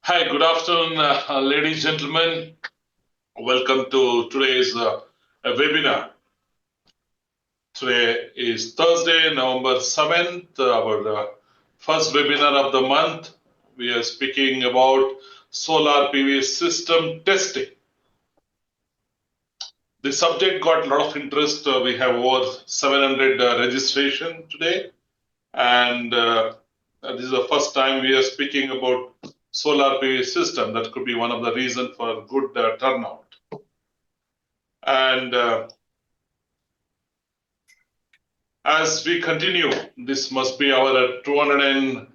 Hi, good afternoon, ladies and gentlemen. Welcome to today's webinar. Today is Thursday, November 7th, our first webinar of the month. We are speaking about solar PV system testing. The subject got a lot of interest. We have over 700 registration today. And this is the first time we are speaking about solar PV system. That could be one of the reasons for good turnout. And as we continue, this must be our 285th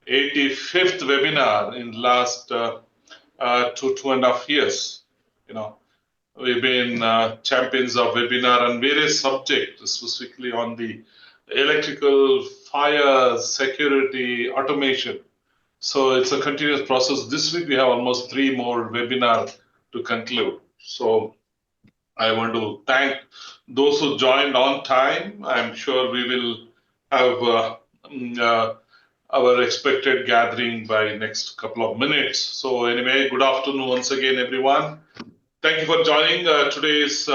webinar in the last 2.5 years. We've been champions of webinar on various subjects, specifically on the electrical, fire, security, automation. So it's a continuous process. This week we have almost 3 more webinars to conclude. So I want to thank those who joined on time. I'm sure we will have our expected gathering by next couple of minutes. So anyway, good afternoon once again, everyone. Thank you for joining today's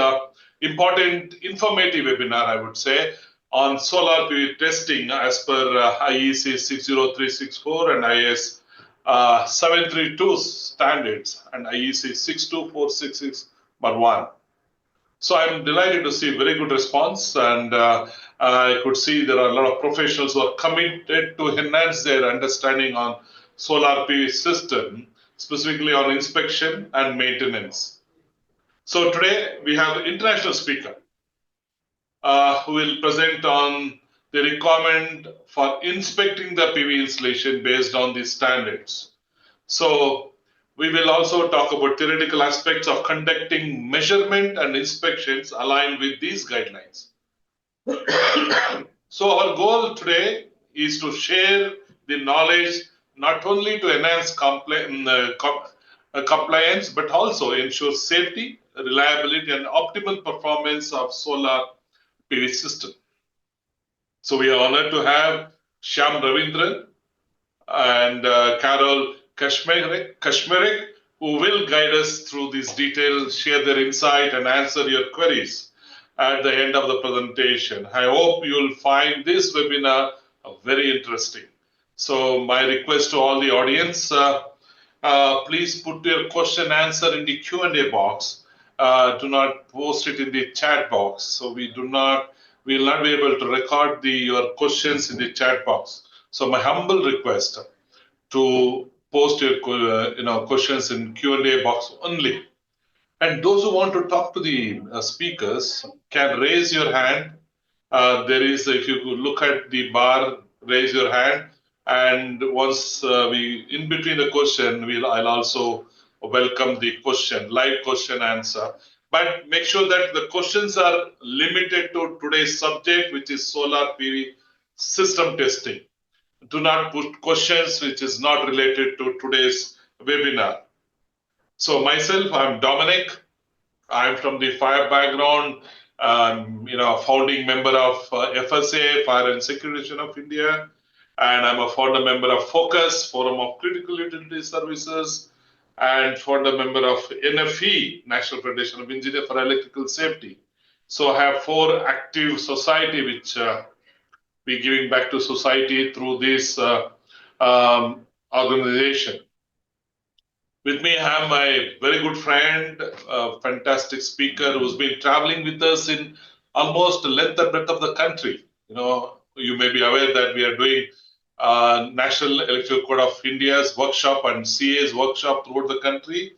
important informative webinar, I would say, on solar PV testing as per IEC 60364 and IS 732 standards and IEC 62466/1. So I'm delighted to see very good response, and I could see there are a lot of professionals who are committed to enhance their understanding on solar PV system, specifically on inspection and maintenance. So today we have an international speaker who will present on the requirement for inspecting the PV installation based on these standards. So we will also talk about theoretical aspects of conducting measurement and inspections aligned with these guidelines. So our goal today is to share the knowledge not only to enhance compliance, but also ensure safety, reliability, and optimal performance of solar PV system. So we are honored to have Shyaam Ravinndran and Karol Kaczmarek, who will guide us through these details, share their insight, and answer your queries at the end of the presentation. I hope you'll find this webinar very interesting. So my request to all the audience, please put your question answer in the Q&A box. Do not post it in the chat box. So we will not be able to record your questions in the chat box. So my humble request to post your questions in Q&A box only. And those who want to talk to the speakers can raise your hand. There is, if you look at the bar, raise your hand. And once in between the question, I'll also welcome the question, live question answer. But make sure that the questions are limited to today's subject, which is solar PV system testing. Do not put questions which is not related to today's webinar. So myself, I'm Dominic. I'm from the fire background. Founding member of FSA, Fire and Security of India, and I'm a founder member of FOCUS, Forum of Critical Utility Services, and founder member of NFE, National Federation of Engineers for Electrical Safety. So I have 4 active society which be giving back to society through this organization. With me, I have my very good friend, fantastic speaker who's been traveling with us in almost the length and breadth of the country. You may be aware that we are doing National Electrical Code of India's workshop and CA's workshop throughout the country.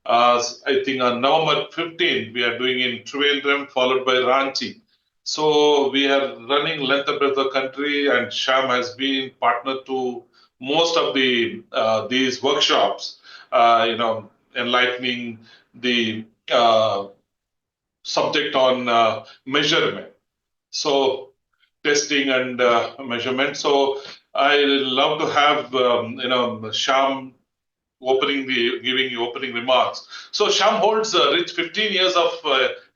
I think on November 15th, we are doing in Ravinndran, followed by Ranchi. So we are running length and breadth of the country, and Shyaam has been partner to most of these workshops. Enlightening the subject on measurement. So testing and measurement. So I love to have Shyaam giving you opening remarks. So Shyaam holds a rich 15 years of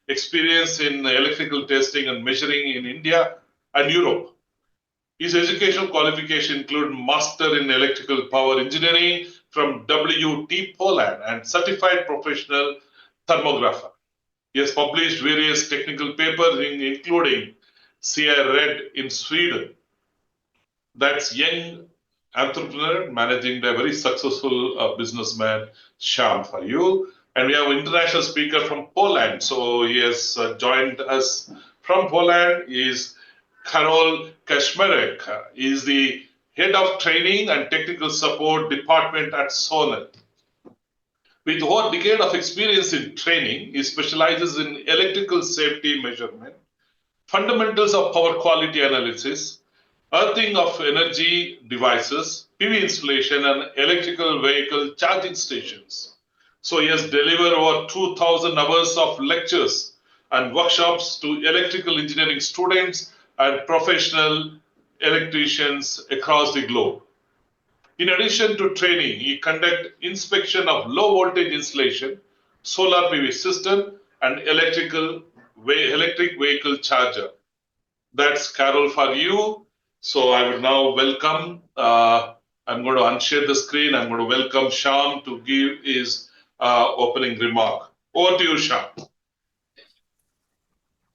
experience in electrical testing and measuring in India and Europe. His educational qualifications include Master in Electrical Power Engineering from WT Poland and certified professional thermographer. He has published various technical papers, including CI Red in Sweden. That's young entrepreneur managing a very successful businessman, Shyaam, for you. And we have an international speaker from Poland. So he has joined us from Poland. He is Karol Kaczmarek. He is the head of training and technical support department at Solar. With over a decade of experience in training, he specializes in electrical safety measurement, fundamentals of power quality analysis, earthing of energy devices, PV installation, and electrical vehicle charging stations. So he has delivered over 2,000 hours of lectures and workshops to electrical engineering students and professional electricians across the globe. In addition to training, he conducts inspection of low voltage installation, solar PV system, and electric vehicle charger. That's Karol for you. So I will now welcome, I'm going to unshare the screen. I'm going to welcome Shyaam to give his opening remark. Over to you, Shyaam.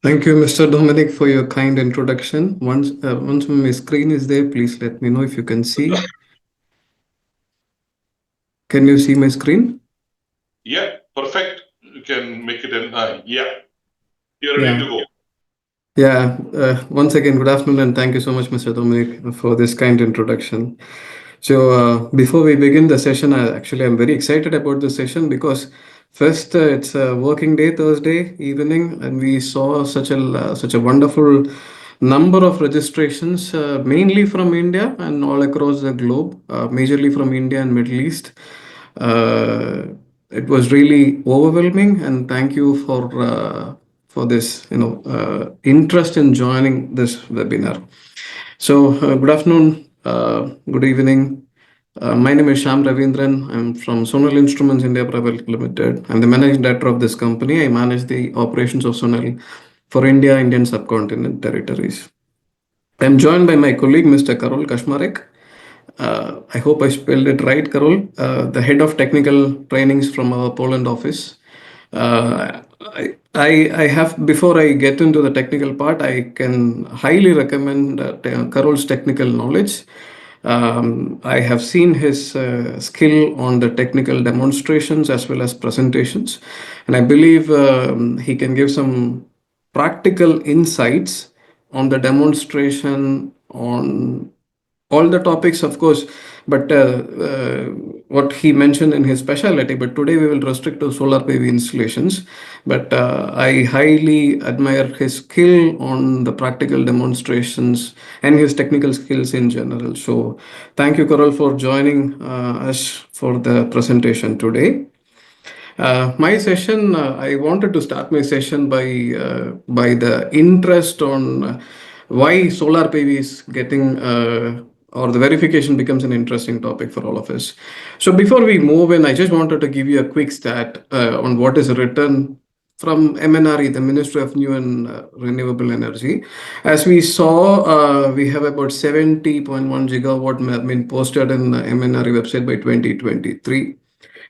Thank you, Mr. Dominic, for your kind introduction. Once my screen is there, please let me know if you can see. Can you see my screen? Yeah, perfect. You can make it yeah. You're ready to go. Yeah, once again, good afternoon, and thank you so much, Mr. Dominic, for this kind introduction. So before we begin the session, I'm very excited about the session because first, it's a working day, Thursday evening, and we saw such a wonderful number of registrations, mainly from India and all across the globe, majorly from India and Middle East. It was really overwhelming, and thank you for this, interest in joining this webinar. So, good afternoon, good evening. My name is Shyaam Ravinndran. I'm from Solar Instruments India Private Limited. I'm the managing director of this company. I manage the operations of Solar for India, Indian subcontinent territories. I'm joined by my colleague, Mr. Karol Kaczmarek. I hope I spelled it right, Karol. The head of technical trainings from our Poland office. I have, before I get into the technical part, I can highly recommend Karol's technical knowledge. I have seen his skill on the technical demonstrations as well as presentations, and I believe he can give some practical insights on the demonstration on all the topics, of course, but what he mentioned in his specialty. But today we will restrict to solar PV installations. But I highly admire his skill on the practical demonstrations and his technical skills in general. So thank you, Karol, for joining us for the presentation today. My session, I wanted to start my session by the interest on why solar PV is getting or the verification becomes an interesting topic for all of us. So before we move in, I just wanted to give you a quick stat on what is written from MNRE, the Ministry of New and Renewable Energy. As we saw, we have about 70.1 gigawatt been posted in the MNRE website by 2023.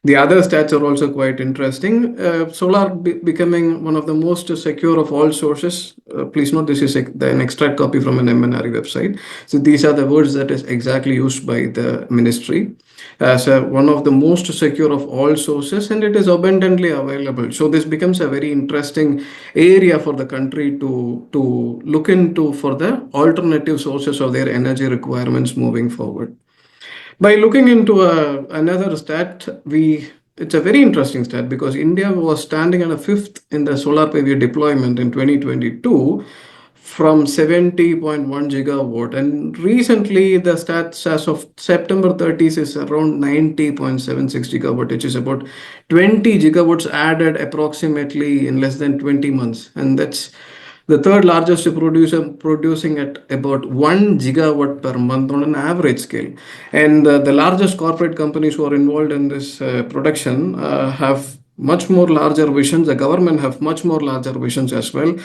The other stats are also quite interesting. Solar becoming one of the most secure of all sources. Please note this is an extract copy from an MNRE website. So these are the words that is exactly used by the ministry as one of the most secure of all sources, and it is abundantly available. So this becomes a very interesting area for the country to look into for the alternative sources of their energy requirements moving forward. By looking into another stat, it's a very interesting stat because India was standing at a fifth in the solar PV deployment in 2022 from 70.1 gigawatt. And recently, the stats as of September 30th is around 90.76 gigawatt, which is about 20 gigawatts added approximately in less than 20 months. And that's the third largest producer, producing at about 1 gigawatt per month on an average scale. And the largest corporate companies who are involved in this production have much more larger visions. The government have much more larger visions as well.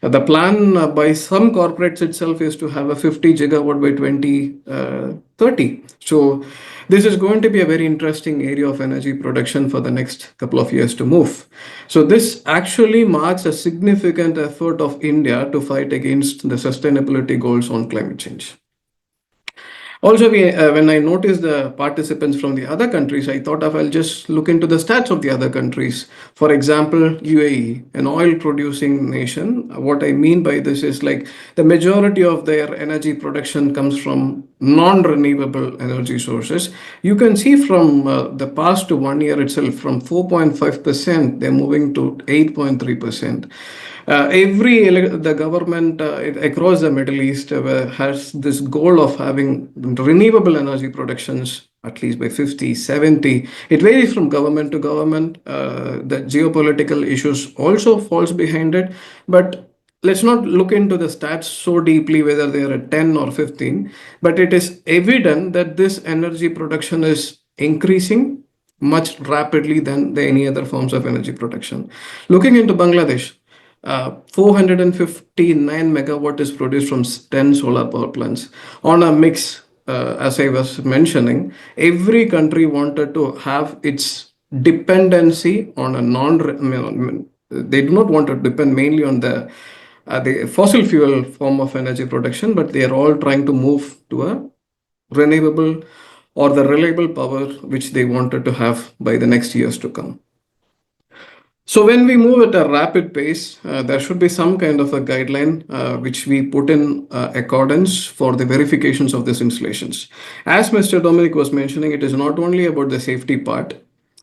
The plan by some corporates itself is to have a 50 gigawatt by 2030. So this is going to be a very interesting area of energy production for the next couple of years to move. So this actually marks a significant effort of India to fight against the sustainability goals on climate change. Also, when I noticed the participants from the other countries, I thought of I'll just look into the stats of the other countries. For example, UAE, an oil-producing nation. What I mean by this is like the majority of their energy production comes from non-renewable energy sources. You can see from the past 1 year itself, from 4.5%, they're moving to 8.3%. The government across the Middle East has this goal of having renewable energy productions at least by 50, 70. It varies from government to government. The geopolitical issues also falls behind it. But let's not look into the stats so deeply whether they are at 10 or 15. But it is evident that this energy production is increasing much rapidly than any other forms of energy production. Looking into Bangladesh, 459 megawatt is produced from 10 solar power plants on a mix. As I was mentioning, every country wanted to have its dependency on a they do not want to depend mainly on the fossil fuel form of energy production, but they are all trying to move to a renewable or the reliable power which they wanted to have by the next years to come. So when we move at a rapid pace, there should be some kind of a guideline which we put in accordance for the verifications of these installations. As Mr. Dominic was mentioning, it is not only about the safety part,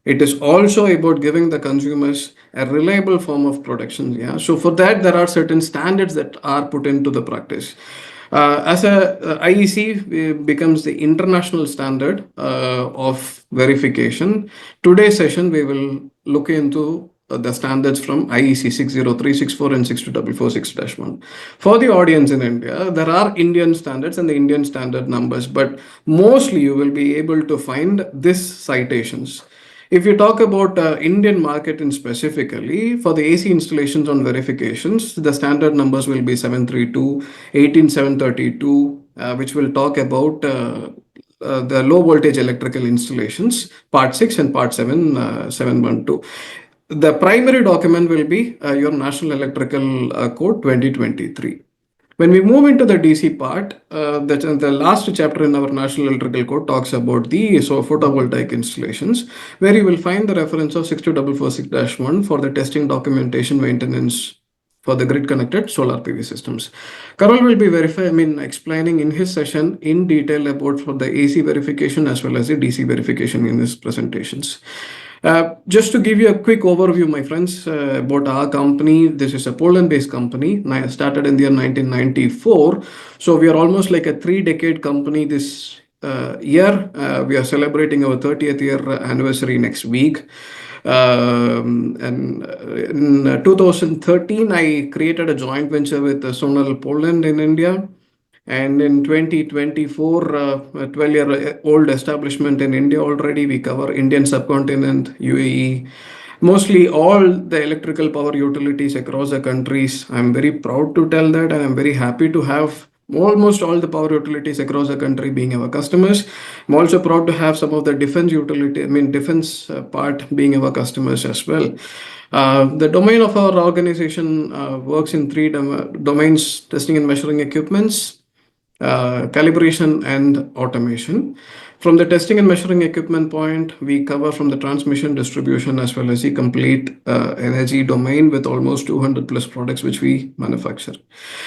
it is also about giving the consumers a reliable form of production. Yeah. So for that, there are certain standards that are put into the practice. As a IEC becomes the international standard of verification, today's session we will look into the standards from IEC 60364 and 62446-1. For the audience in India, there are Indian standards and the Indian standard numbers, but mostly you will be able to find these citations. If you talk about Indian market in specifically, for the AC installations on verifications, the standard numbers will be 732, 18732, which will talk about the low voltage electrical installations, part 6 and part 7, 712. The primary document will be your National Electrical Code 2023. When we move into the DC part, the last chapter in our National Electrical Code talks about the photovoltaic installations, where you will find the reference of 62446-1 for the testing, documentation, maintenance for the grid connected solar PV systems. Karol will be explaining in his session in detail about for the AC verification as well as the DC verification in his presentations. Just to give you a quick overview, my friends, about our company. This is a Poland-based company. I started in the year 1994. So we are almost like a 3-decade company this year. We are celebrating our 30th year anniversary next week. And in 2013, I created a joint venture with Solar Poland in India. And in 2024, a 12-year-old establishment in India already, we cover Indian subcontinent, UAE, mostly all the electrical power utilities across the countries. I'm very proud to tell that, and I'm very happy to have almost all the power utilities across the country being our customers. I'm also proud to have some of the defense defense part being our customers as well. The domain of our organization works in 3 domains: testing and measuring equipments, calibration and automation. From the testing and measuring equipment point, we cover from the transmission, distribution, as well as the complete energy domain with almost 200 plus products which we manufacture.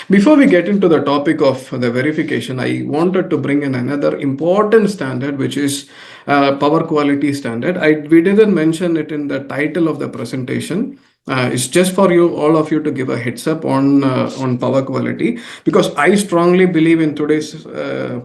Before we get into the topic of the verification, I wanted to bring in another important standard, which is power quality standard. We didn't mention it in the title of the presentation. It's just for you, all of you, to give a heads up on power quality, because I strongly believe in today's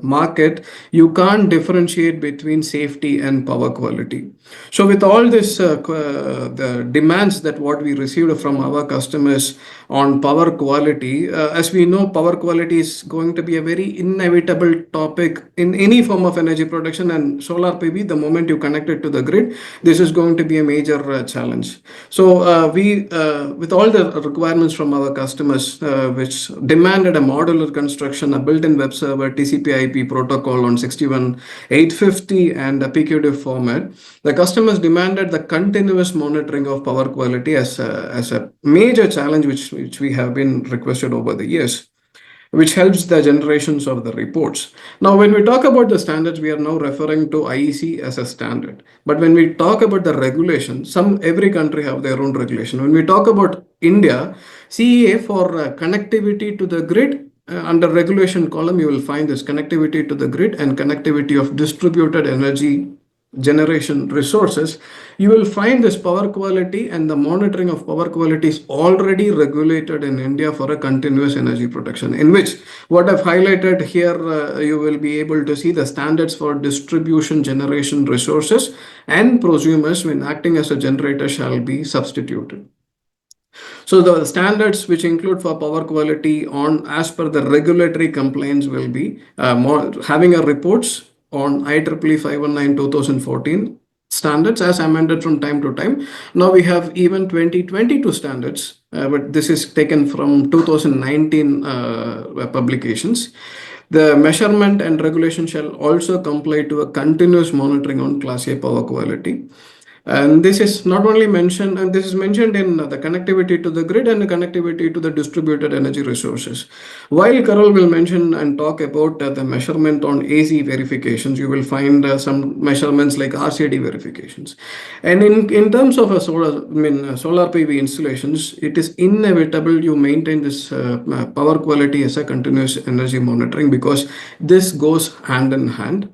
market you can't differentiate between safety and power quality. So with all this the demands that what we received from our customers on power quality, as we know, power quality is going to be a very inevitable topic in any form of energy production, and solar PV, the moment you connect it to the grid, this is going to be a major challenge. So we with all the requirements from our customers, which demanded a modular construction, a built-in web server, TCP/IP protocol on 61850 and a PQD format, the customers demanded the continuous monitoring of power quality as a major challenge, which we have been requested over the years, which helps the generations of the reports. Now, when we talk about the standards, we are now referring to IEC as a standard. But when we talk about the regulation, every country have their own regulation. When we talk about India, CEA for connectivity to the grid, under regulation column, you will find this connectivity to the grid and connectivity of distributed energy generation resources. You will find this power quality, and the monitoring of power quality is already regulated in India for a continuous energy production, in which what I've highlighted here, you will be able to see the standards for distribution generation resources and prosumers when acting as a generator shall be substituted. So the standards which include for power quality on as per the regulatory complaints will be having a reports on IEEE 519/2014 standards as amended from time to time. Now we have even 2022 standards, but this is taken from 2019 publications. The measurement and regulation shall also comply to a continuous monitoring on Class A power quality. And this is not only mentioned, and this is mentioned in the connectivity to the grid and the connectivity to the distributed energy resources. While Karol will mention and talk about the measurement on AC verifications, you will find some measurements like RCD verifications. And in terms of solar PV installations, it is inevitable you maintain this power quality as a continuous energy monitoring, because this goes hand in hand.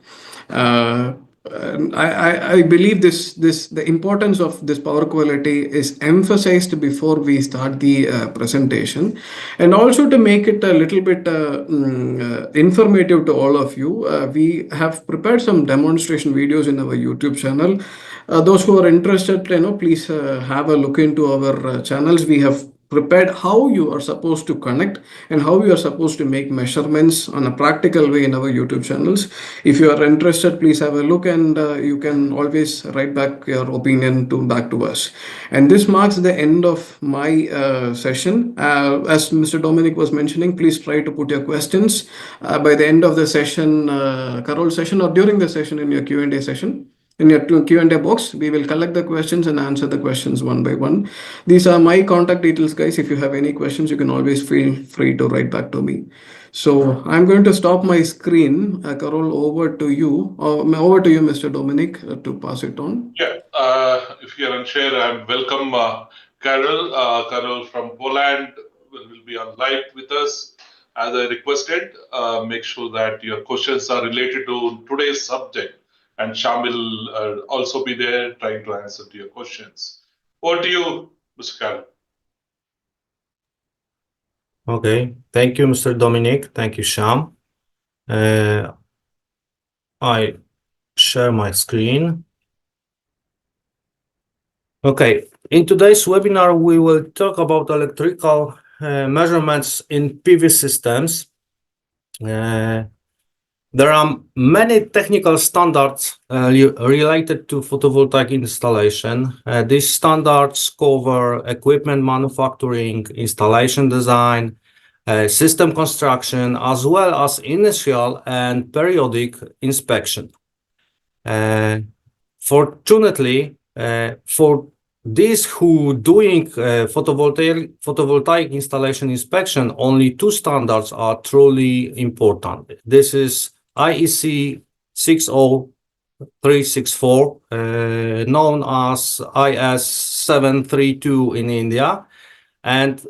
I believe the importance of this power quality is emphasized before we start the presentation, and also to make it a little bit informative to all of you, we have prepared some demonstration videos in our YouTube channel. Those who are interested, please have a look into our channels. We have prepared how you are supposed to connect and how you are supposed to make measurements on a practical way in our YouTube channels. If you are interested, please have a look, and you can always write back your opinion back to us. And this marks the end of my session. As Mr. Dominic was mentioning, please try to put your questions by the end of the session, Karol session, or during the session in your Q&A session. In your Q&A box, we will collect the questions and answer the questions one by one. These are my contact details, guys. If you have any questions, you can always feel free to write back to me. So I'm going to stop my screen. Karol, over to you. Over to you, Mr. Dominic, to pass it on. Yeah, if you're unsure, I'm welcome Karol. Karol from Poland will be on live with us. As I requested, make sure that your questions are related to today's subject, and Shyaam will also be there trying to answer to your questions. Over to you, Mr. Karol. Okay, thank you, Mr. Dominic. Thank you, Shyaam. I share my screen. Okay, in today's webinar, we will talk about electrical measurements in PV systems. There are many technical standards related to photovoltaic installation. These standards cover equipment manufacturing, installation design, system construction, as well as initial and periodic inspection. Fortunately, for these who doing photovoltaic installation inspection, only two standards are truly important. This is IEC 60364, known as IS 732 in India, and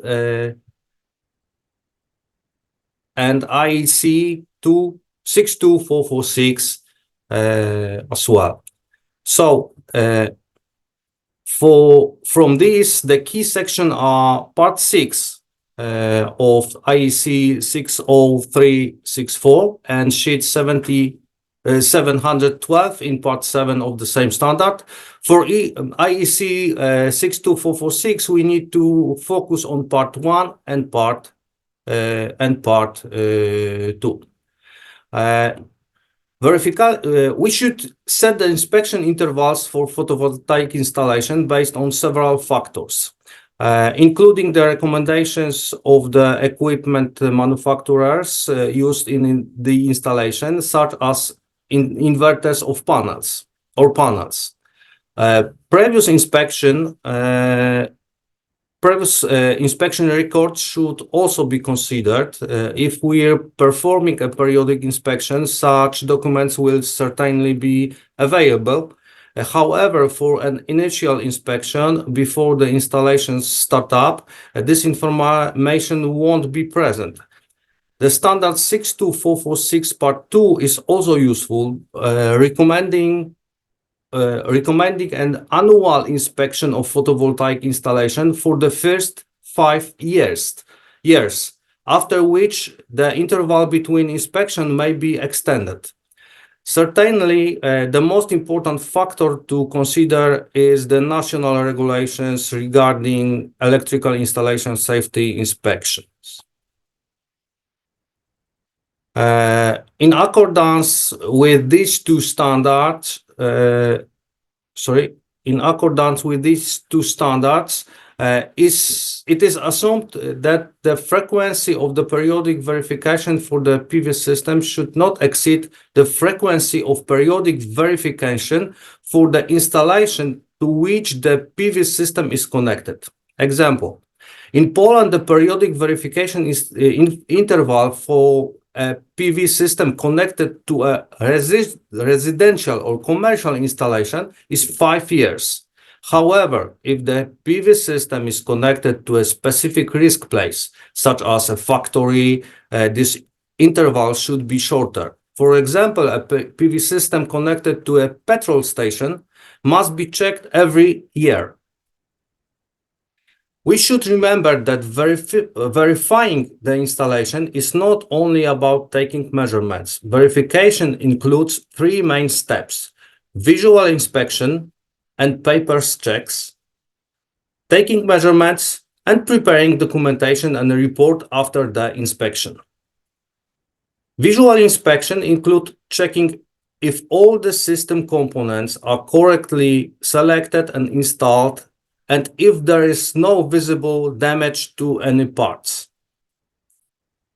IEC 62446 as well. So From this, the key section are part 6 of IEC 60364 and sheet 712 in part 7 of the same standard. For IEC 62446, we need to focus on part 1 and part 2. We should set the inspection intervals for photovoltaic installation based on several factors, including the recommendations of the equipment manufacturers used in the installation, such as inverters of panels. Previous inspection records should also be considered. If we are performing a periodic inspection, such documents will certainly be available. However, for an initial inspection before the installations start up, this information won't be present. The standard 62446 part 2 is also useful, recommending an annual inspection of photovoltaic installation for the first 5 years, after which the interval between inspection may be extended. Certainly, the most important factor to consider is the national regulations regarding electrical installation safety inspections. In accordance with these two standards, it is assumed that the frequency of the periodic verification for the PV system should not exceed the frequency of periodic verification for the installation to which the PV system is connected. Example, in Poland, the periodic verification is interval for a PV system connected to a residential or commercial installation is 5 years. However, if the PV system is connected to a specific risk place, such as a factory, this interval should be shorter. For example, a PV system connected to a petrol station must be checked every year. We should remember that verifying the installation is not only about taking measurements. Verification includes 3 main steps: visual inspection and papers checks, taking measurements, and preparing documentation and a report after the inspection. Visual inspection includes checking if all the system components are correctly selected and installed, and if there is no visible damage to any parts.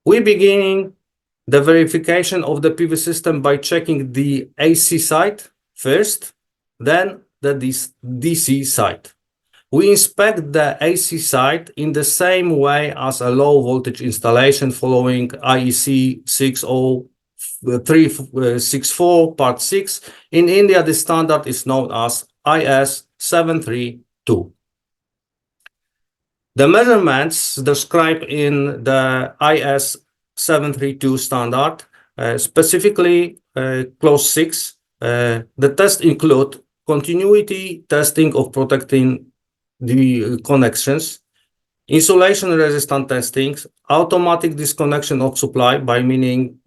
We begin the verification of the PV system by checking the AC side first, then the DC side. We inspect the AC side in the same way as a low voltage installation following IEC 60364 part 6. In India, the standard is known as IS 732. The measurements described in the IS 732 standard, specifically clause 6, the tests include continuity testing of protecting the connections, insulation resistant testing, automatic disconnection of supply by measuring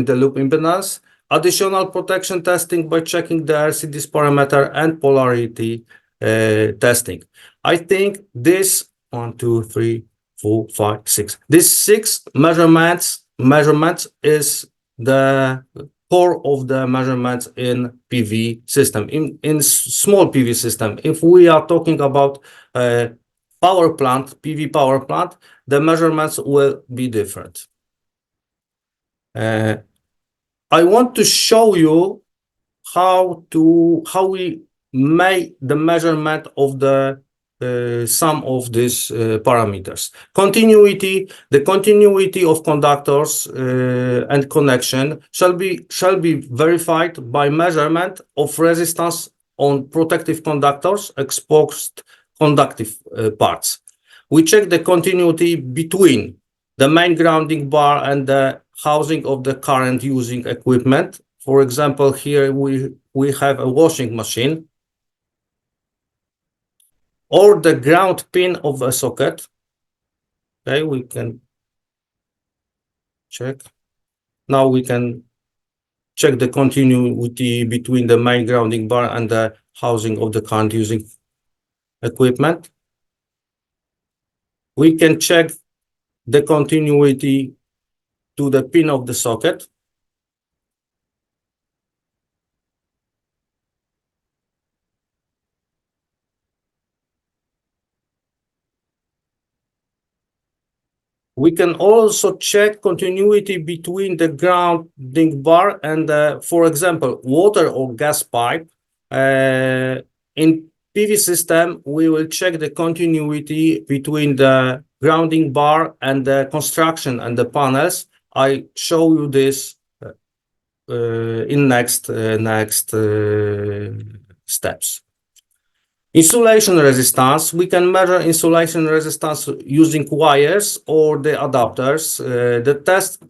the loop impedance, additional protection testing by checking the LCD's parameter, and polarity testing. I think this 1, 2, 3, 4, 5, 6. This 6 measurements is the core of the measurements in PV system. In small PV system, if we are talking about power plant, PV power plant, the measurements will be different. I want to show you how we make the measurement of the some of these parameters. The continuity of conductors and connection shall be verified by measurement of resistance on protective conductors, exposed conductive parts. We check the continuity between the main grounding bar and the housing of the current using equipment. For example, here we have a washing machine. or the ground pin of a socket. Okay, we can check. Now we can check the continuity between the main grounding bar and the housing of the current using equipment. We can check the continuity to the pin of the socket. We can also check continuity between the grounding bar and, for example, water or gas pipe. In PV system, we will check the continuity between the grounding bar and the construction and the panels. I show you this in next steps. Insulation resistance, we can measure insulation resistance using wires or the adapters. The test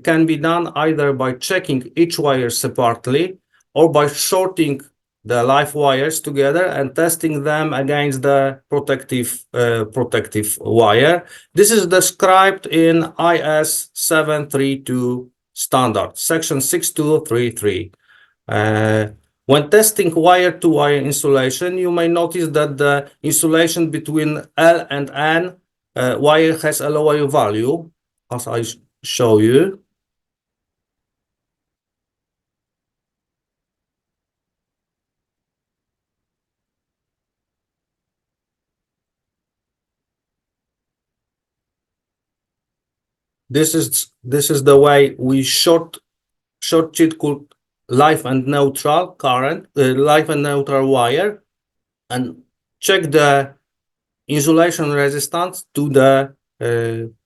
can be done either by checking each wire separately or by shorting the live wires together and testing them against the protective wire. This is described in IS 732 standard, section 6233. When testing wire-to-wire insulation, you may notice that the insulation between L and N wire has a lower value, as I show you. This is the way we short-circuit live and neutral current, live and neutral wire, and check the insulation resistance to the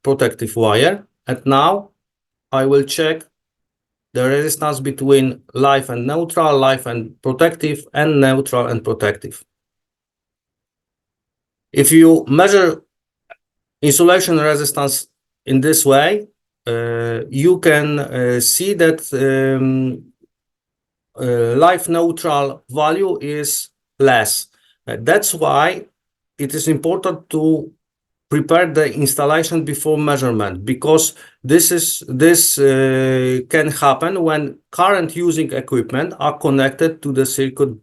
protective wire. And now I will check the resistance between live and neutral, live and protective, and neutral and protective. If you measure insulation resistance in this way, you can see that live neutral value is less. That's why it is important to prepare the installation before measurement, because this can happen when current using equipment are connected to the circuit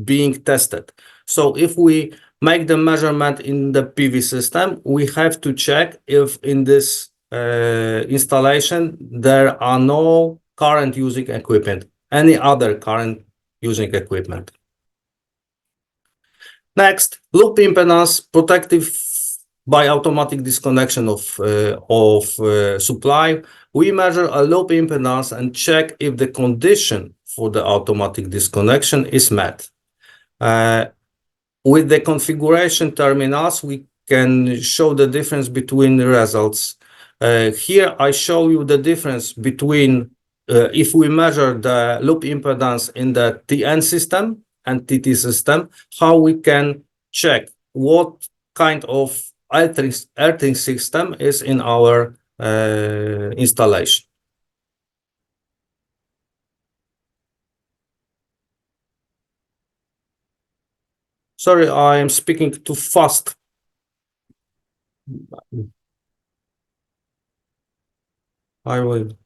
being tested. So if we make the measurement in the PV system, we have to check if in this installation there are no current using equipment, any other current using equipment. Next, loop impedance, protective by automatic disconnection of supply. We measure a loop impedance and check if the condition for the automatic disconnection is met. With the configuration terminals, we can show the difference between the results. Here I show you the difference between if we measure the loop impedance in the TN system and TT system, how we can check what kind of earthing system is in our installation. Sorry, I am speaking too fast. I will.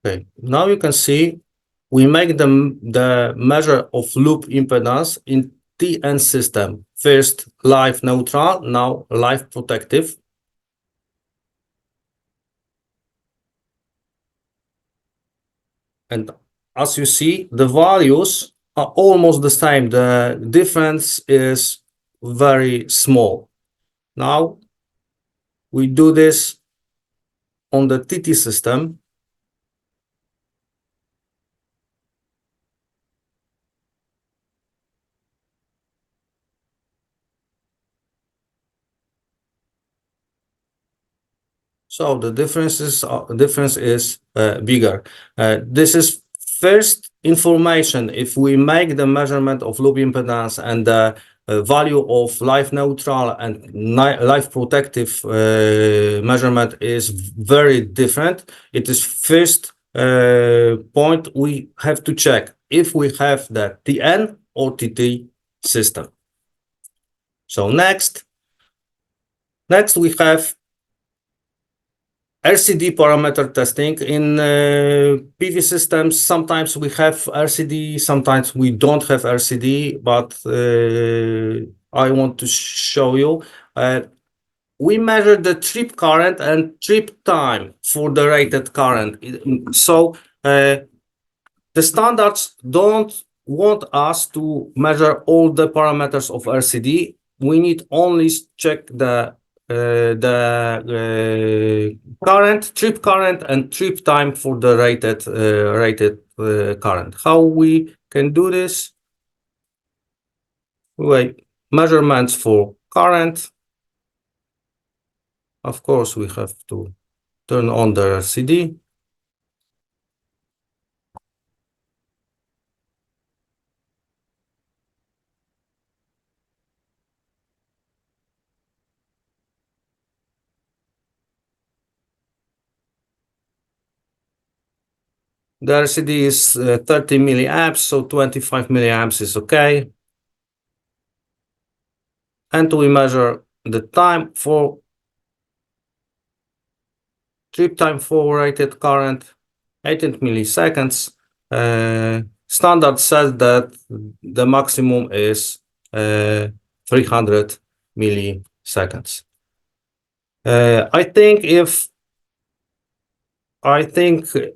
Okay, now you can see we make the measure of loop impedance in TN system. First live neutral, now live protective. And as you see, the values are almost the same. The difference is very small. Now we do this on the TT system. So the difference is bigger. This is first information. If we make the measurement of loop impedance and the value of life neutral and life protective measurement is very different. It is first point we have to check if we have the TN or TT system. So next we have RCD parameter testing. In PV systems, sometimes we have RCD, sometimes we don't have RCD, but I want to show you. We measure the trip current and trip time for the rated current. So the standards don't want us to measure all the parameters of RCD. We need only check the current, trip current, and trip time for the rated current. How we can do this? Wait, measurements for current. Of course, we have to turn on the RCD. The RCD is 30 milliamps, so 25 milliamps is okay. And we measure the time for trip time for rated current, 18 milliseconds. Standard says that the maximum is 300 milliseconds. I think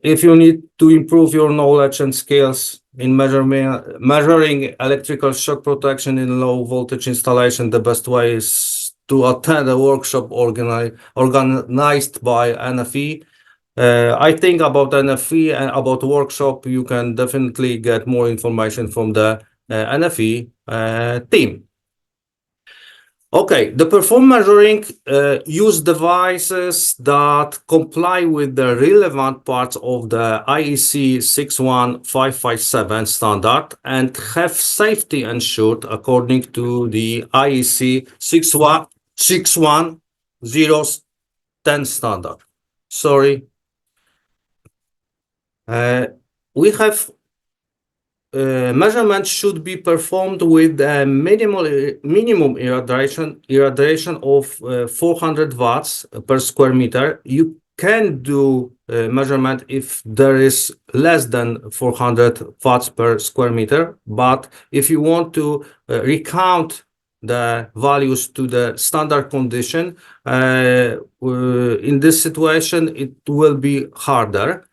if you need to improve your knowledge and skills in measuring electrical shock protection in low voltage installation, the best way is to attend a workshop organized by NFE. I think about NFE and about workshop, you can definitely get more information from the NFE team. Okay, the perform measuring use devices that comply with the relevant parts of the IEC 61557 standard and have safety ensured according to the IEC 61010 standard. Sorry. We have measurements should be performed with a minimum irradiation of 400 watts per square meter. You can do measurement if there is less than 400 watts per square meter, but if you want to recount the values to the standard condition, in this situation, it will be harder.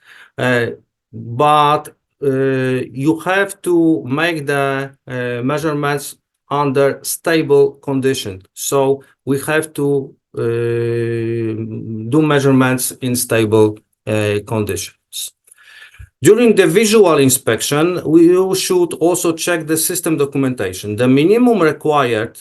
But you have to make the measurements under stable condition. So we have to do measurements in stable conditions. During the visual inspection, we should also check the system documentation. The minimum required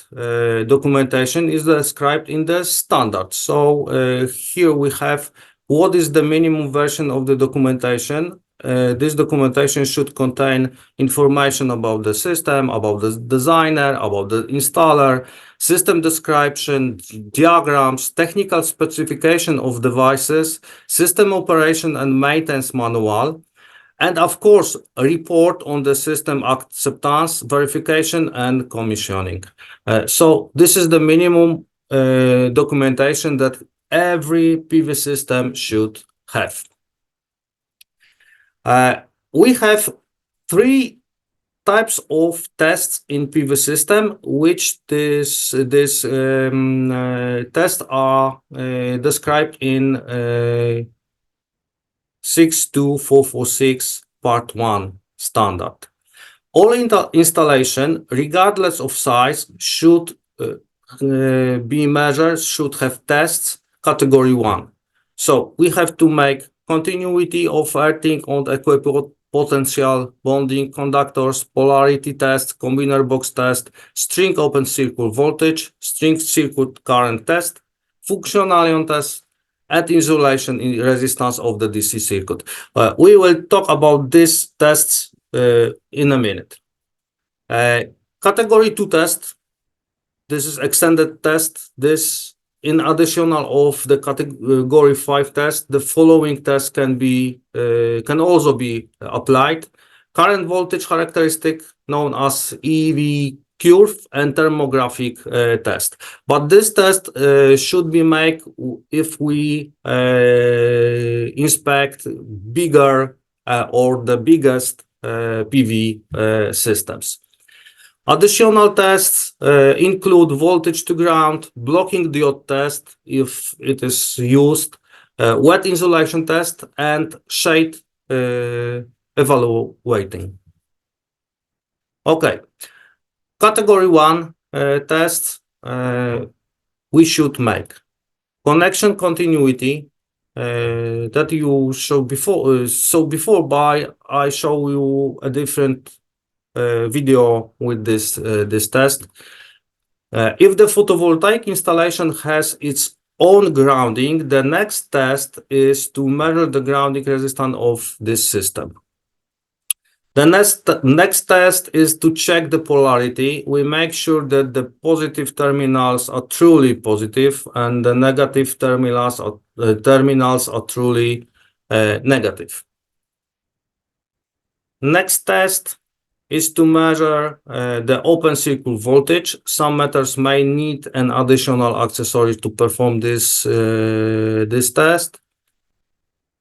documentation is described in the standard. So here we have what is the minimum version of the documentation. This documentation should contain information about the system, about the designer, about the installer, system description, diagrams, technical specification of devices, system operation and maintenance manual, and of course, a report on the system acceptance, verification, and commissioning. So this is the minimum documentation that every PV system should have. We have three types of tests in PV system, which these tests are described in 62446 part 1 standard. All installation, regardless of size, should be measured, should have tests category 1. So we have to make continuity of earthing on equipotential bonding conductors, polarity test, combiner box test, string open circuit voltage, string circuit current test, functional ion test, at insulation in resistance of the DC circuit. We will talk about these tests in a minute. Category 2 test, this is extended test. This in additional of the category 5 test, the following test can also be applied. Current voltage characteristic known as EV curve and thermographic test. But this test should be made if we inspect bigger or the biggest PV systems. Additional tests include voltage to ground, blocking diode test if it is used, wet insulation test, and shade evaluating. Okay, category 1 tests we should make. Connection continuity that you showed before, but I show you a different video with this test. If the photovoltaic installation has its own grounding, the next test is to measure the grounding resistance of this system. The next test is to check the polarity. We make sure that the positive terminals are truly positive and the negative terminals are truly negative. Next test is to measure the open circuit voltage. Some meters may need an additional accessory to perform this test.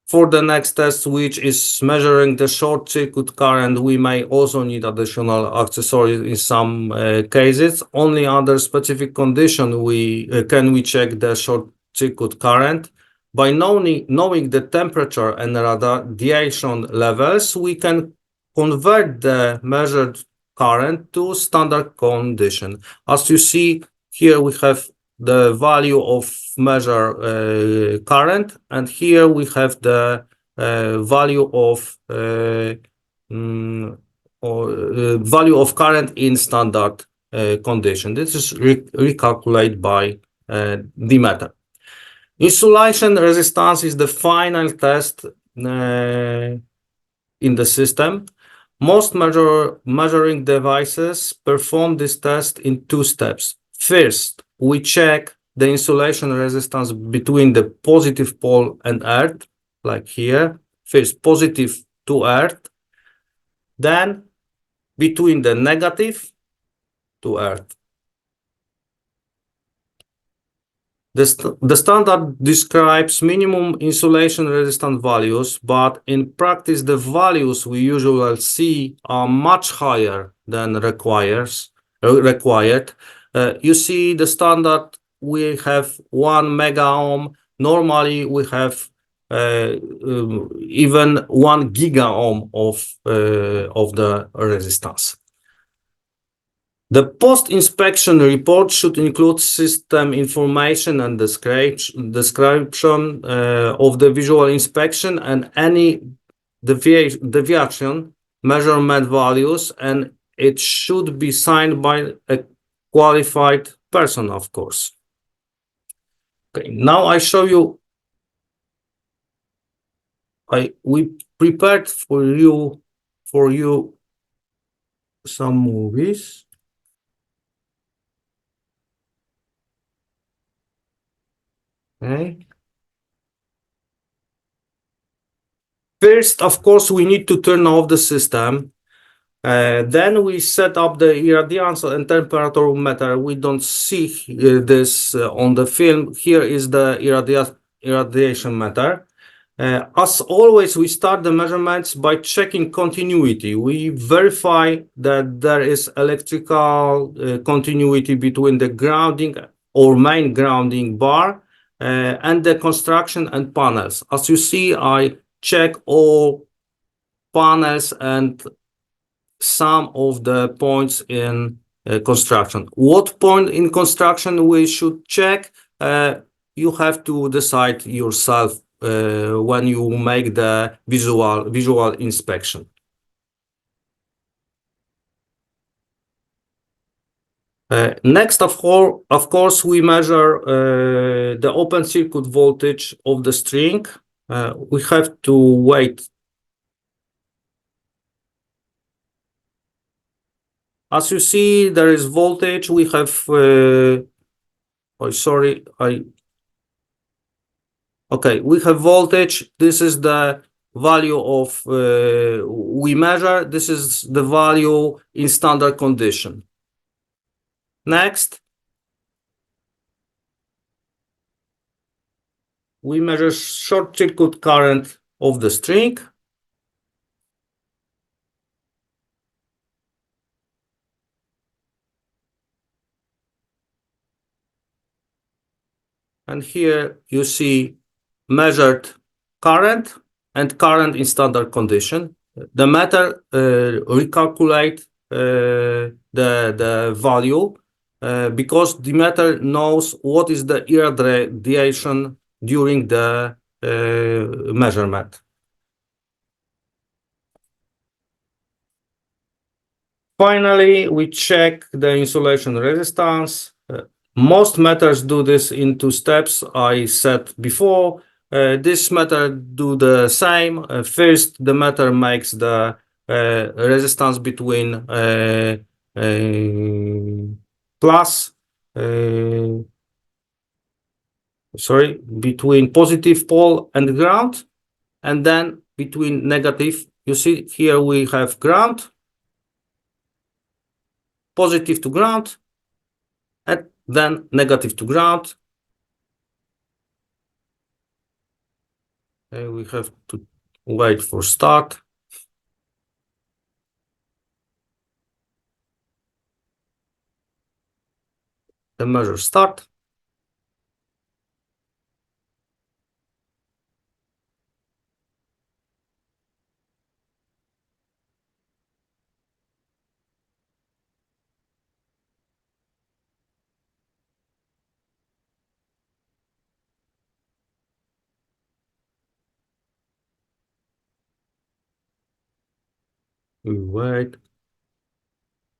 For the next test, which is measuring the short circuit current, we may also need additional accessories in some cases. Only under specific condition can we check the short circuit current. By knowing the temperature and radiation levels, we can convert the measured current to standard condition. As you see here, we have the value of measure current, and here we have the value of current in standard condition. This is recalculated by the method. Insulation resistance is the final test in the system. Most measuring devices perform this test in 2 steps. First, we check the insulation resistance between the positive pole and earth, like here. First, positive to earth, then between the negative to earth. The standard describes minimum insulation resistance values, but in practice, the values we usually see are much higher than required. You see the standard, we have 1 mega ohm. Normally, we have even 1 giga ohm of the resistance. The post-inspection report should include system information and description of the visual inspection and any deviation measurement values, and it should be signed by a qualified person, of course. Okay, now I show you. We prepared for you some movies. Okay. First, of course, we need to turn off the system. Then we set up the irradiance and temperature meter. We don't see this on the film. Here is the irradiation meter. As always, we start the measurements by checking continuity. We verify that there is electrical continuity between the grounding or main grounding bar and the construction and panels. As you see, I check all panels and some of the points in construction. What point in construction we should check? You have to decide yourself when you make the visual inspection. Next, of course, we measure the open circuit voltage of the string. We have to wait. As you see, there is voltage. We have. Okay, we have voltage. This is the value of we measure. This is the value in standard condition. Next, we measure short circuit current of the string. And here you see measured current and current in standard condition. The meter recalculate the value because the meter knows what is the irradiation during the measurement. Finally, we check the insulation resistance. Most methods do this in 2 steps I said before. This method do the same. First, the meter makes the resistance between between positive pole and ground, and then between negative. You see here we have ground, positive to ground, and then negative to ground. We have to wait for start. The measure start. We wait.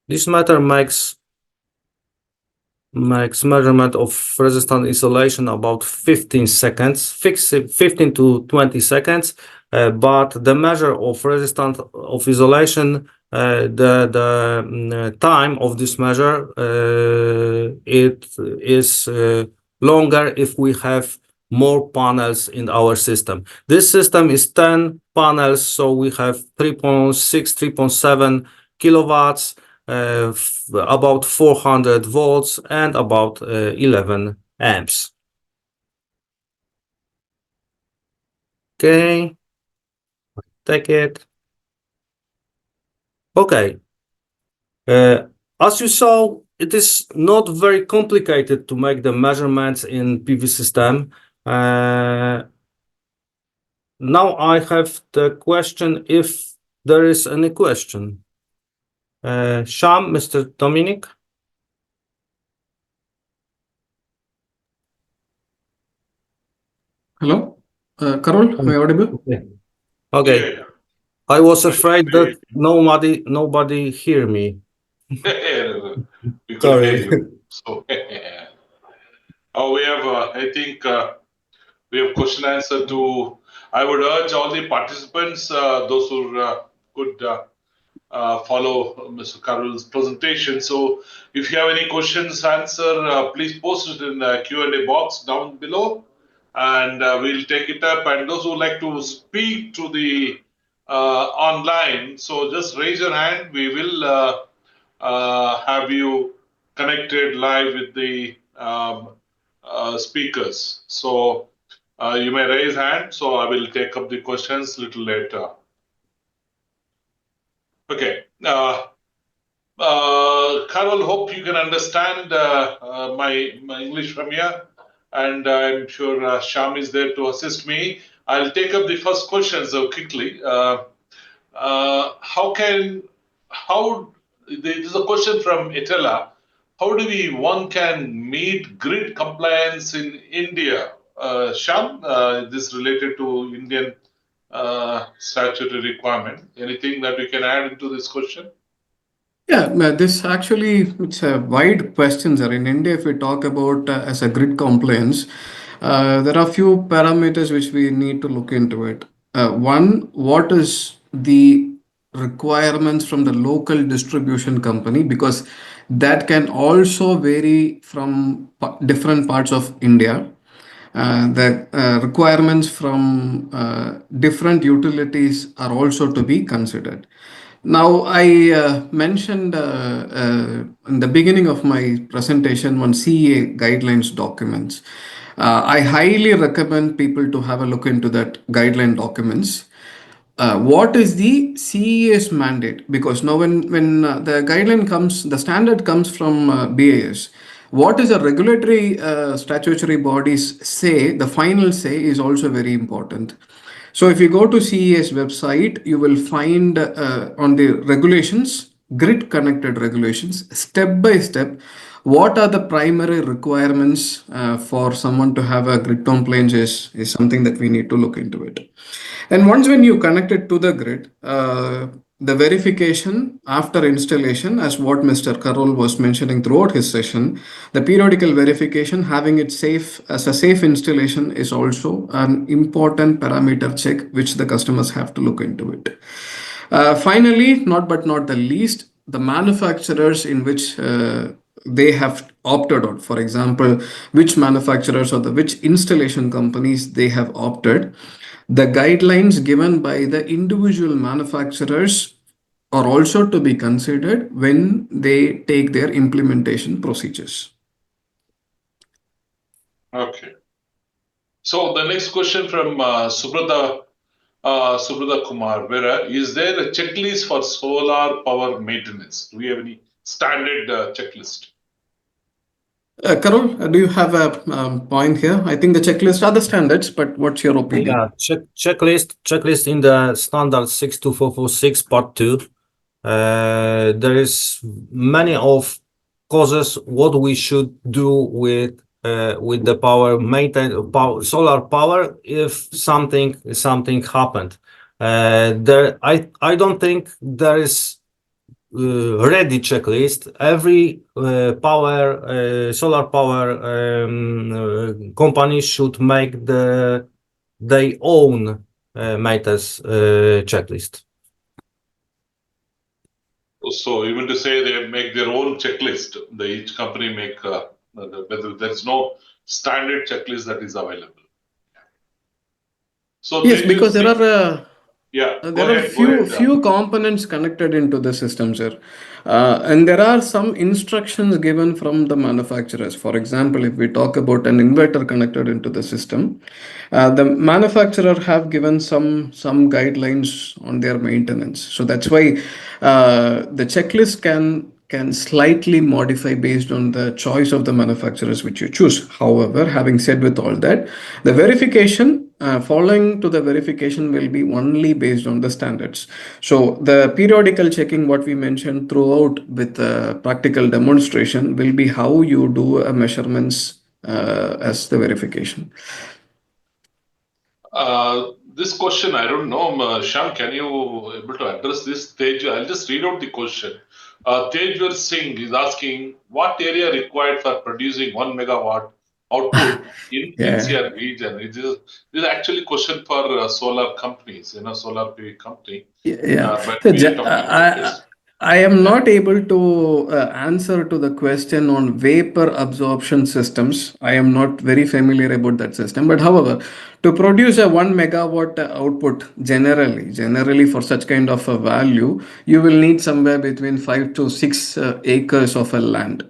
This meter makes measurement of resistant insulation about 15 seconds, 15 to 20 seconds. But the measure of resistance of isolation, the time of this measure, it is longer if we have more panels in our system. This system is 10 panels, so we have 3.6, 3.7 kilowatts, about 400 volts, and about 11 amps. Okay, take it. Okay. As you saw, it is not very complicated to make the measurements in PV system. Now I have the question, if there is any question. Shyaam, Mr. Dominic? Hello, Karol, am I audible? Okay. Yeah. I was afraid that nobody hear me. We could Sorry. hear you. So, we have, I think, we have question answer to. I would urge all the participants, those who could follow Mr. Karol's presentation. So, if you have any questions, answer, please post it in the Q&A box down below, and we'll take it up. And those who would like to speak to the online, so just raise your hand. We will have you connected live with the speakers. So you may raise hand. So I will take up the questions a little later. Okay. Karol, hope you can understand my English from here, and I'm sure Shyaam is there to assist me. I'll take up the first question so quickly. This is a question from Etela. How do one can meet grid compliance in India? Shyaam, this related to Indian statutory requirement. Anything that we can add into this question? Yeah, this actually it's a wide question, sir. In India, if we talk about as a grid compliance, there are few parameters which we need to look into it. One, what is the requirements from the local distribution company? Because that can also vary from different parts of India. The requirements from different utilities are also to be considered. Now, I mentioned in the beginning of my presentation one CEA guidelines documents. I highly recommend people to have a look into that guideline documents. What is the CES mandate? Because now, when the guideline comes, the standard comes from BAS. What is the regulatory statutory bodies say? The final say is also very important. So, if you go to CES website, you will find on the regulations, grid connected regulations, step by step. What are the primary requirements for someone to have a grid compliance is something that we need to look into it. And once when you connect it to the grid, the verification after installation, as what Mr. Karol was mentioning throughout his session, the periodical verification having it safe as a safe installation is also an important parameter check which the customers have to look into it. Finally, not but not the least, the manufacturers in which they have opted out. For example, which manufacturers or the which installation companies they have opted. The guidelines given by the individual manufacturers are also to be considered when they take their implementation procedures. Okay. So the next question from Subrata Kumar Vera, is there a checklist for solar power maintenance? Do we have any standard checklist? Karol, do you have a point here? I think the checklist are the standards, but what's your opinion? Yeah, checklist in the standard 62446 part 2. There is many of causes what we should do with the power solar power if something happened. I don't think there is ready checklist. Every solar power company should make their own maintenance checklist. So even to say they make their own checklist, each company make whether there's no standard checklist that is available. So Yes, because there are go ahead. few components connected into the system, sir, and there are some instructions given from the manufacturers. For example, if we talk about an inverter connected into the system, the manufacturer have given some guidelines on their maintenance. So that's why the checklist can slightly modify based on the choice of the manufacturers which you choose. However, having said with all that, the verification following to the verification will be only based on the standards. So the periodical checking, what we mentioned throughout with the practical demonstration, will be how you do a measurements as the verification. This question, I don't know, Shyaam, can you able to address this? Tej, I'll just read out the question. Tejwar Singh is asking, what area required for producing 1 megawatt output in Yeah. NCR region? This is actually a question for solar companies, solar PV company. Yeah. But So, we are talking about this. I am not able to answer to the question on vapor absorption systems. I am not very familiar about that system. But however, to produce a 1 megawatt output generally for such kind of a value, you will need somewhere between 5 to 6 acres of a land.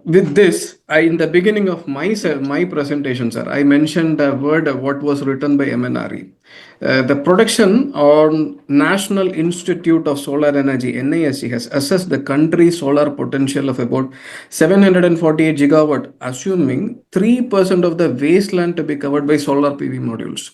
With this, in the beginning of my presentation, sir, I mentioned a word what was written by MNRE. The production on National Institute of Solar Energy (NISE) has assessed the country's solar potential of about 748 gigawatt, assuming 3% of the wasteland to be covered by solar PV modules.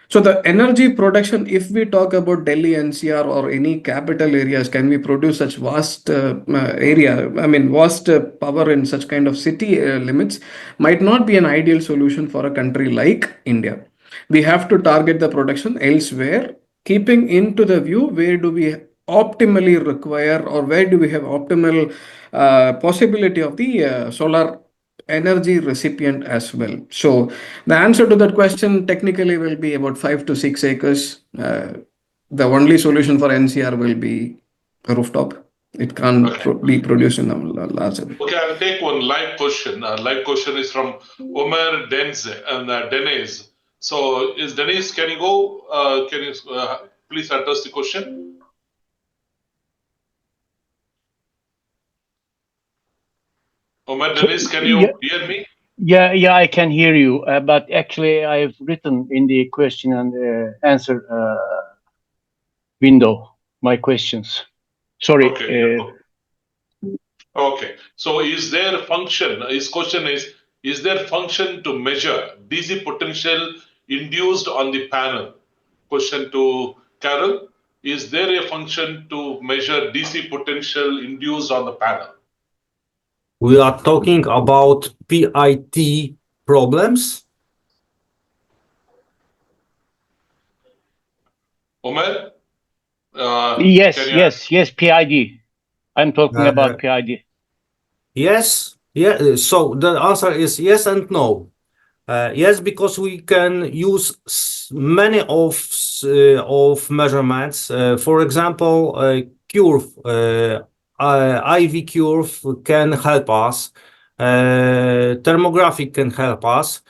So the energy production, if we talk about Delhi NCR or any capital areas, can we produce such vast vast power in such kind of city limits might not be an ideal solution for a country like India. We have to target the production elsewhere, keeping into the view where do we optimally require, or where do we have optimal possibility of the solar energy recipient as well. So the answer to that question technically will be about 5 to 6 acres. The only solution for NCR will be a rooftop. It can't Okay. be produced in a larger. Okay, I'll take one live question. Live question is from Omer Deniz. So, is Deniz? Can you go? Can you please address the question? Omer Deniz, can you hear me? Yeah, I can hear you. But actually, I've written in the question and answer window my questions. Sorry. Okay. Okay. So, is there a function? His question is there a function to measure DC potential induced on the panel? Question to Karol. Is there a function to measure DC potential induced on the panel? We are talking about PIT problems. Omer? Yes, can you yes, PID. I'm talking about PID. Yes, yeah. So the answer is yes and no. Yes, because we can use many of measurements. For example, curve, IV curve can help us. Thermographic can help us.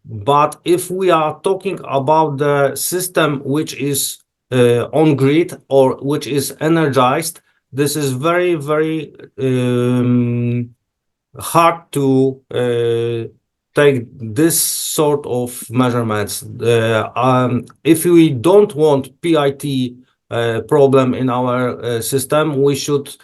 But if we are talking about the system which is on grid or which is energized, this is very, very hard to take this sort of measurements. If we don't want PIT problem in our system, we should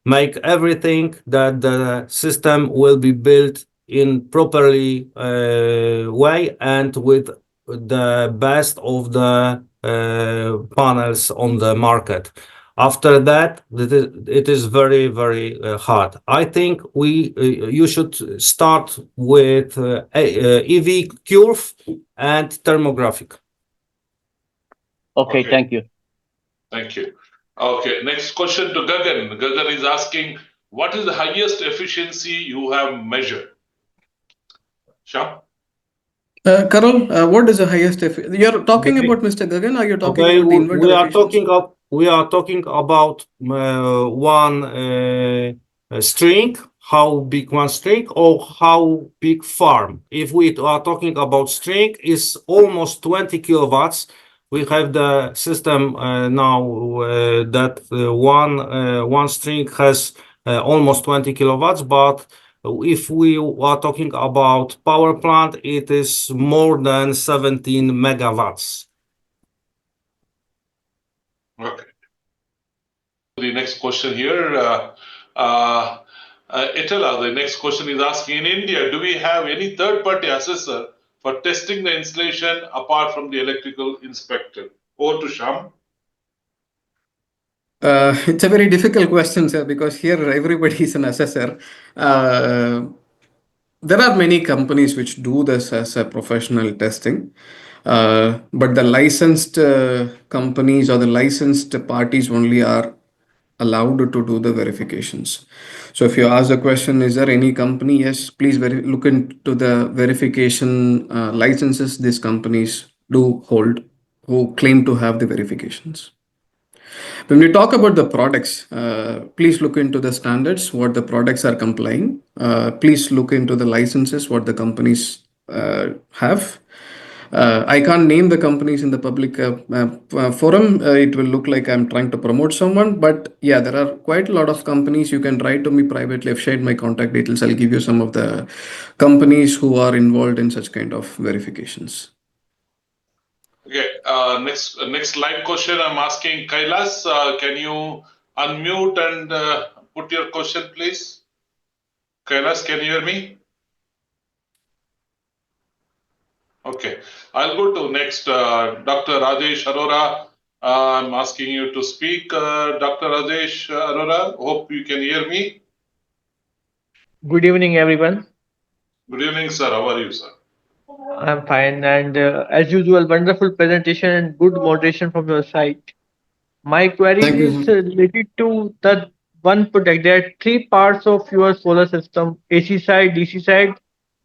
make everything that the system will be built in properly way and with the best of the panels on the market. After that, it is very, very hard. I think you should start with EV curve and thermographic. Okay, thank you. Thank you. Okay, next question to Gagan. Gagan is asking, what is the highest efficiency you have measured? Shyaam? Karol, what is the highest? You're talking about Mr. Gagan, or you're talking about the inverter efficiency? We are talking about one string, how big one string, or how big farm. If we are talking about string, is almost 20 kilowatts. We have the system now that one string has almost 20 kilowatts, but if we are talking about power plant, it is more than 17 megawatts. Okay. The next question here, Etela, the next question is asking, in India, do we have any third-party assessor for testing the installation apart from the electrical inspector? Over to Shyaam. It's a very difficult question, sir, because here everybody is an assessor. There are many companies which do this as a professional testing, but the licensed companies or the licensed parties only are allowed to do the verifications. So if you ask the question, is there any company? Yes, please look into the verification licenses these companies do hold, who claim to have the verifications. When we talk about the products, please look into the standards, what the products are complying. Please look into the licenses, what the companies have. I can't name the companies in the public forum. It will look like I'm trying to promote someone. But yeah, there are quite a lot of companies. You can write to me privately. I've shared my contact details. I'll give you some of the companies who are involved in such kind of verifications. Okay, next live question I'm asking Kailas. Can you unmute and put your question, please? Kailas, can you hear me? Okay, I'll go to next, Dr. Rajesh Arora. I'm asking you to speak, Dr. Rajesh Arora. Hope you can hear me. Good evening, everyone. Good evening, sir. How are you, sir? I'm fine, and as usual, wonderful presentation and good moderation from your side. My query Thank you, is sir. related to the one product. There are three parts of your solar system: AC side, DC side,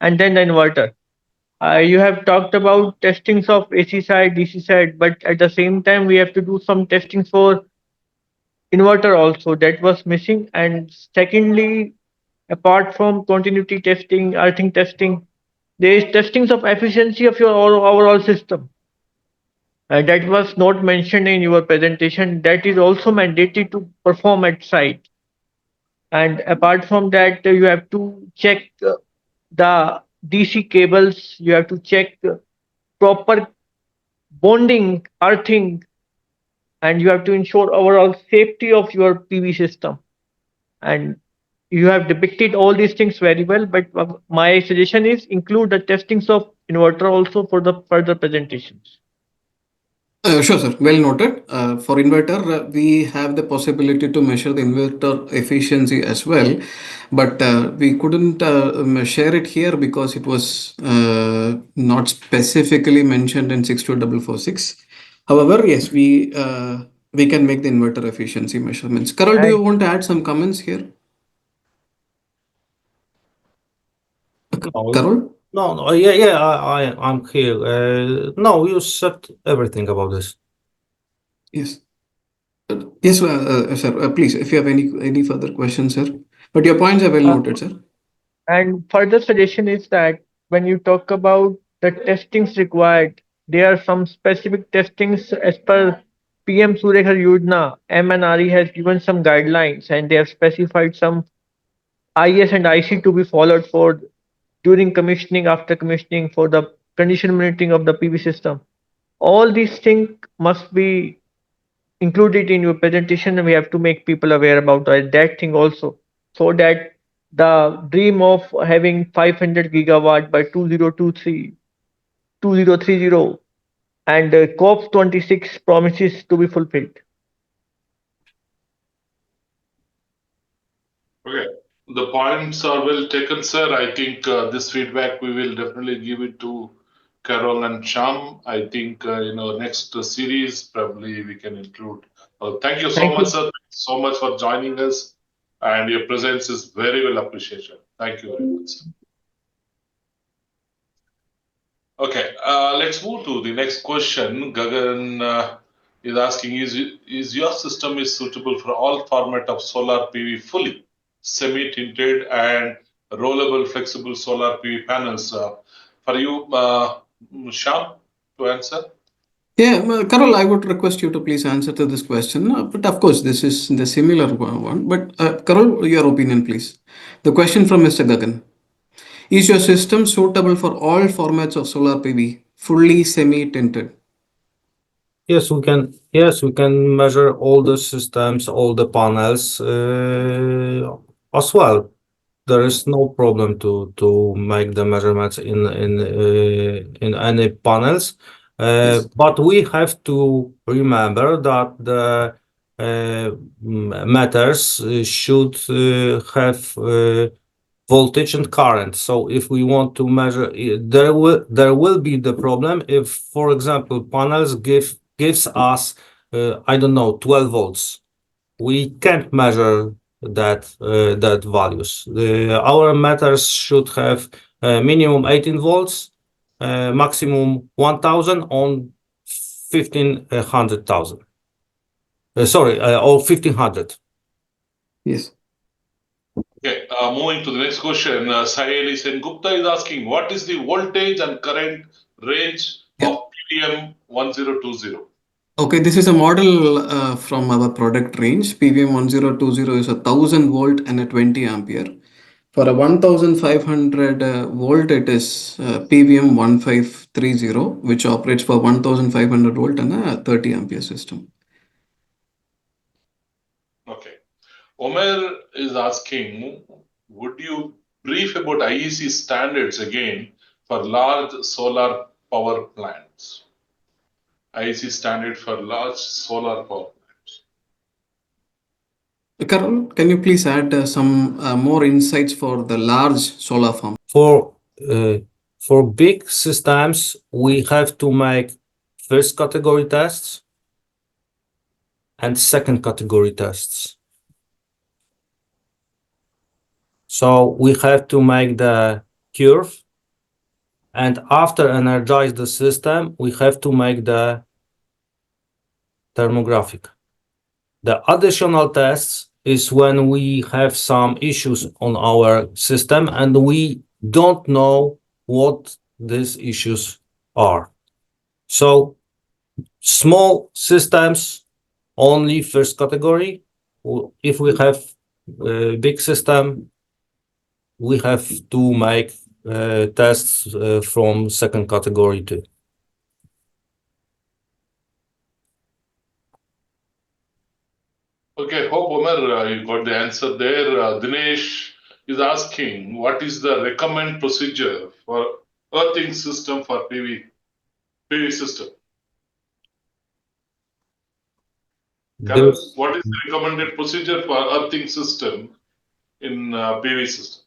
and then the inverter. You have talked about testings of AC side, DC side, but at the same time, we have to do some testing for inverter also. That was missing. And secondly, apart from continuity testing, earthing testing, there is testings of efficiency of your overall system. That was not mentioned in your presentation. That is also mandated to perform at site. And apart from that, you have to check the DC cables. You have to check proper bonding, earthing, and you have to ensure overall safety of your PV system. And you have depicted all these things very well, but my suggestion is include the testings of inverter also for the further presentations. Sure, sir. Well noted. For inverter, we have the possibility to measure the inverter efficiency as well, but we couldn't share it here because it was not specifically mentioned in 62446. However, yes, we can make the inverter efficiency measurements. Karol, do And you want to add some comments here? No, Karol? no, yeah, I'm here. No, you said everything about this. Yes. Yes, sir. Please, if you have any further questions, sir. But your points are well uh, noted, sir. and further suggestion is that when you talk about the testings required, there are some specific testings as per PM Surya Ghar Yojana. MNRE has given some guidelines and they have specified some IES and IC to be followed for during commissioning, after commissioning, for the condition monitoring of the PV system. All these things must be included in your presentation, and we have to make people aware about that thing also, so that the dream of having 500 gigawatt by 2023, 2030, and COP26 promises to be fulfilled. Okay. The points are well taken, sir. I think this feedback we will definitely give it to Karol and Shyaam. I think next series probably we can include. Thank you so Thank much, you. sir. Thank you so much for joining us, and your presence is very well appreciated. Thank you very much, sir. Okay, let's move to the next question. Gagan is asking: Is your system is suitable for all format of solar PV fully, semi-tinted and rollable, flexible solar PV panels? For you, Shyaam, to answer. Yeah, Karol, I would request you to please answer to this question. But of course, this is the similar one. But Karol, your opinion, please. The question from Mr. Gagan: Is your system suitable for all formats of solar PV, fully semi-tinted? Yes, we can. Yes, we can measure all the systems, all the panels as well. There is no problem to make the measurements in any panels. Yes. But we have to remember that the meters should have voltage and current. So if we want to measure, there will be the problem if, for example, panels gives us I don't know, 12 volts. We can't measure that values. Our meters should have minimum 18 volts, maximum 1000 on 1500,000. Sorry, or 1500. Yes. Okay, moving to the next question. Saheli Sen Gupta is asking: What is the voltage and current range Yeah. of PVM 1020? Okay, this is a model from our product range. PVM 1020 is 1000 volt and a 20 ampere. For a 1500 volt, it is PVM 1530, which operates for 1500 volt and a 30 ampere system. Okay. Omer is asking: Would you brief about IEC standards again for large solar power plants? IEC standard for large solar power plants. Karol, can you please add some more insights for the large solar farm? For For big systems, we have to make first category tests and second category tests. So we have to make the curve, and after energize the system, we have to make the thermographic. The additional tests is when we have some issues on our system and we don't know what these issues are. So small systems, only first category. If we have a big system, we have to make tests from second category too. Okay, hope Omer, you got the answer there. Dinesh is asking, what is the recommend procedure for earthing system for PV system? Karol, what is the recommended procedure for earthing system in PV system?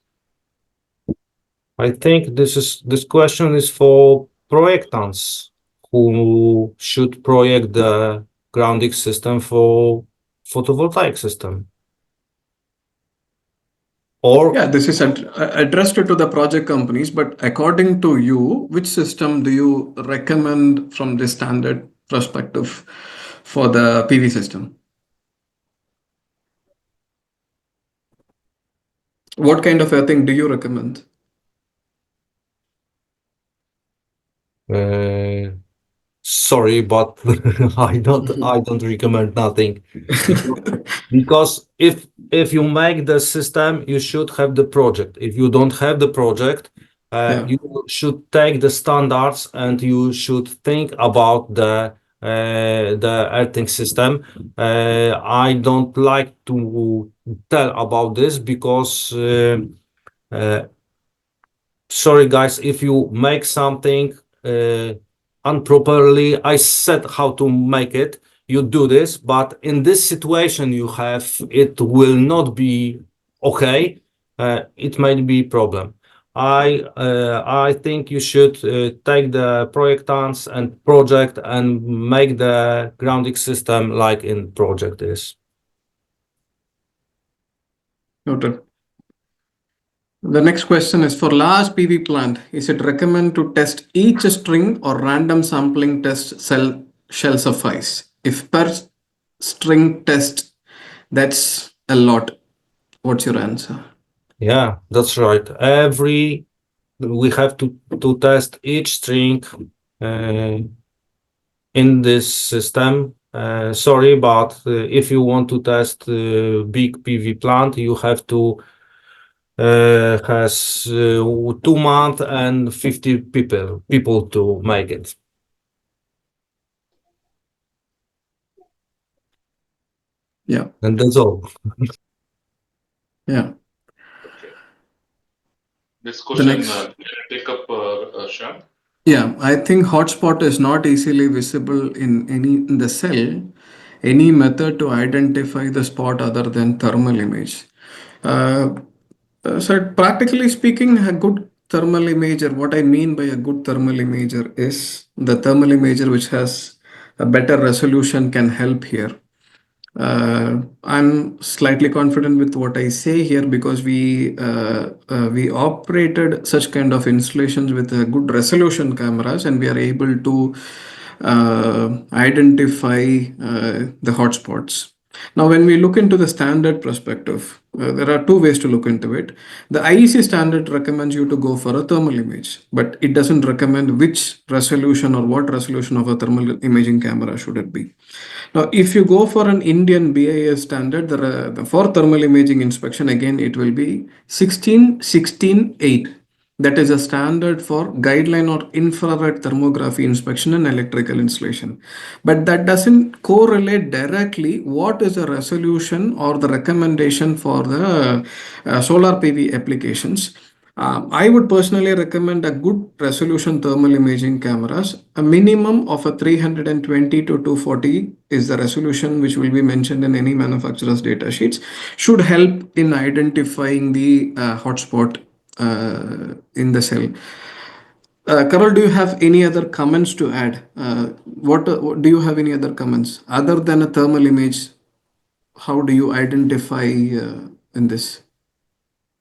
I think this question is for projectants who should project the grounding system for photovoltaic system. Or Yeah, this is addressed to the project companies, but according to you, which system do you recommend from the standard perspective for the PV system? What kind of a thing do you recommend? sorry, but I don't recommend nothing. Because if you make the system, you should have the project. If you don't have the project, Yeah. you should take the standards and you should think about the earthing system. I don't like to tell about this because sorry guys, if you make something improperly, I said how to make it. You do this, but in this situation you have, it will not be okay. It might be problem. I think you should take the projectants and project and make the grounding system like in project is. Noted. The next question is for large PV plant, is it recommend to test each string or random sampling test cell shall suffice? If per string test, that's a lot. What's your answer? Yeah, that's right. We have to test each string in this system. Sorry, but if you want to test big PV plant, you have to has 2 months and 50 people to make it. Yeah. And that's all. Yeah. This question, next- take up Shyaam. Yeah, I think hotspot is not easily visible in the cell. Any method to identify the spot other than thermal image. So practically speaking, a good thermal imager, what I mean by a good thermal imager is the thermal imager which has a better resolution can help here. I'm slightly confident with what I say here because we operated such kind of installations with a good resolution cameras, and we are able to identify the hotspots. Now, when we look into the standard perspective, there are two ways to look into it. The IEC standard recommends you to go for a thermal image, but it doesn't recommend which resolution or what resolution of a thermal imaging camera should it be. Now, if you go for an Indian BIS standard, for thermal imaging inspection, again, it will be 16.16.8. That is a standard for guideline or infrared thermography inspection and electrical installation. But that doesn't correlate directly what is the resolution or the recommendation for the solar PV applications. I would personally recommend a good resolution thermal imaging cameras. A minimum of a 320 to 240 is the resolution which will be mentioned in any manufacturer's data sheets. Should help in identifying the hotspot in the cell. Karol, do you have any other comments to add? What do you have any other comments other than a thermal image? How do you identify in this?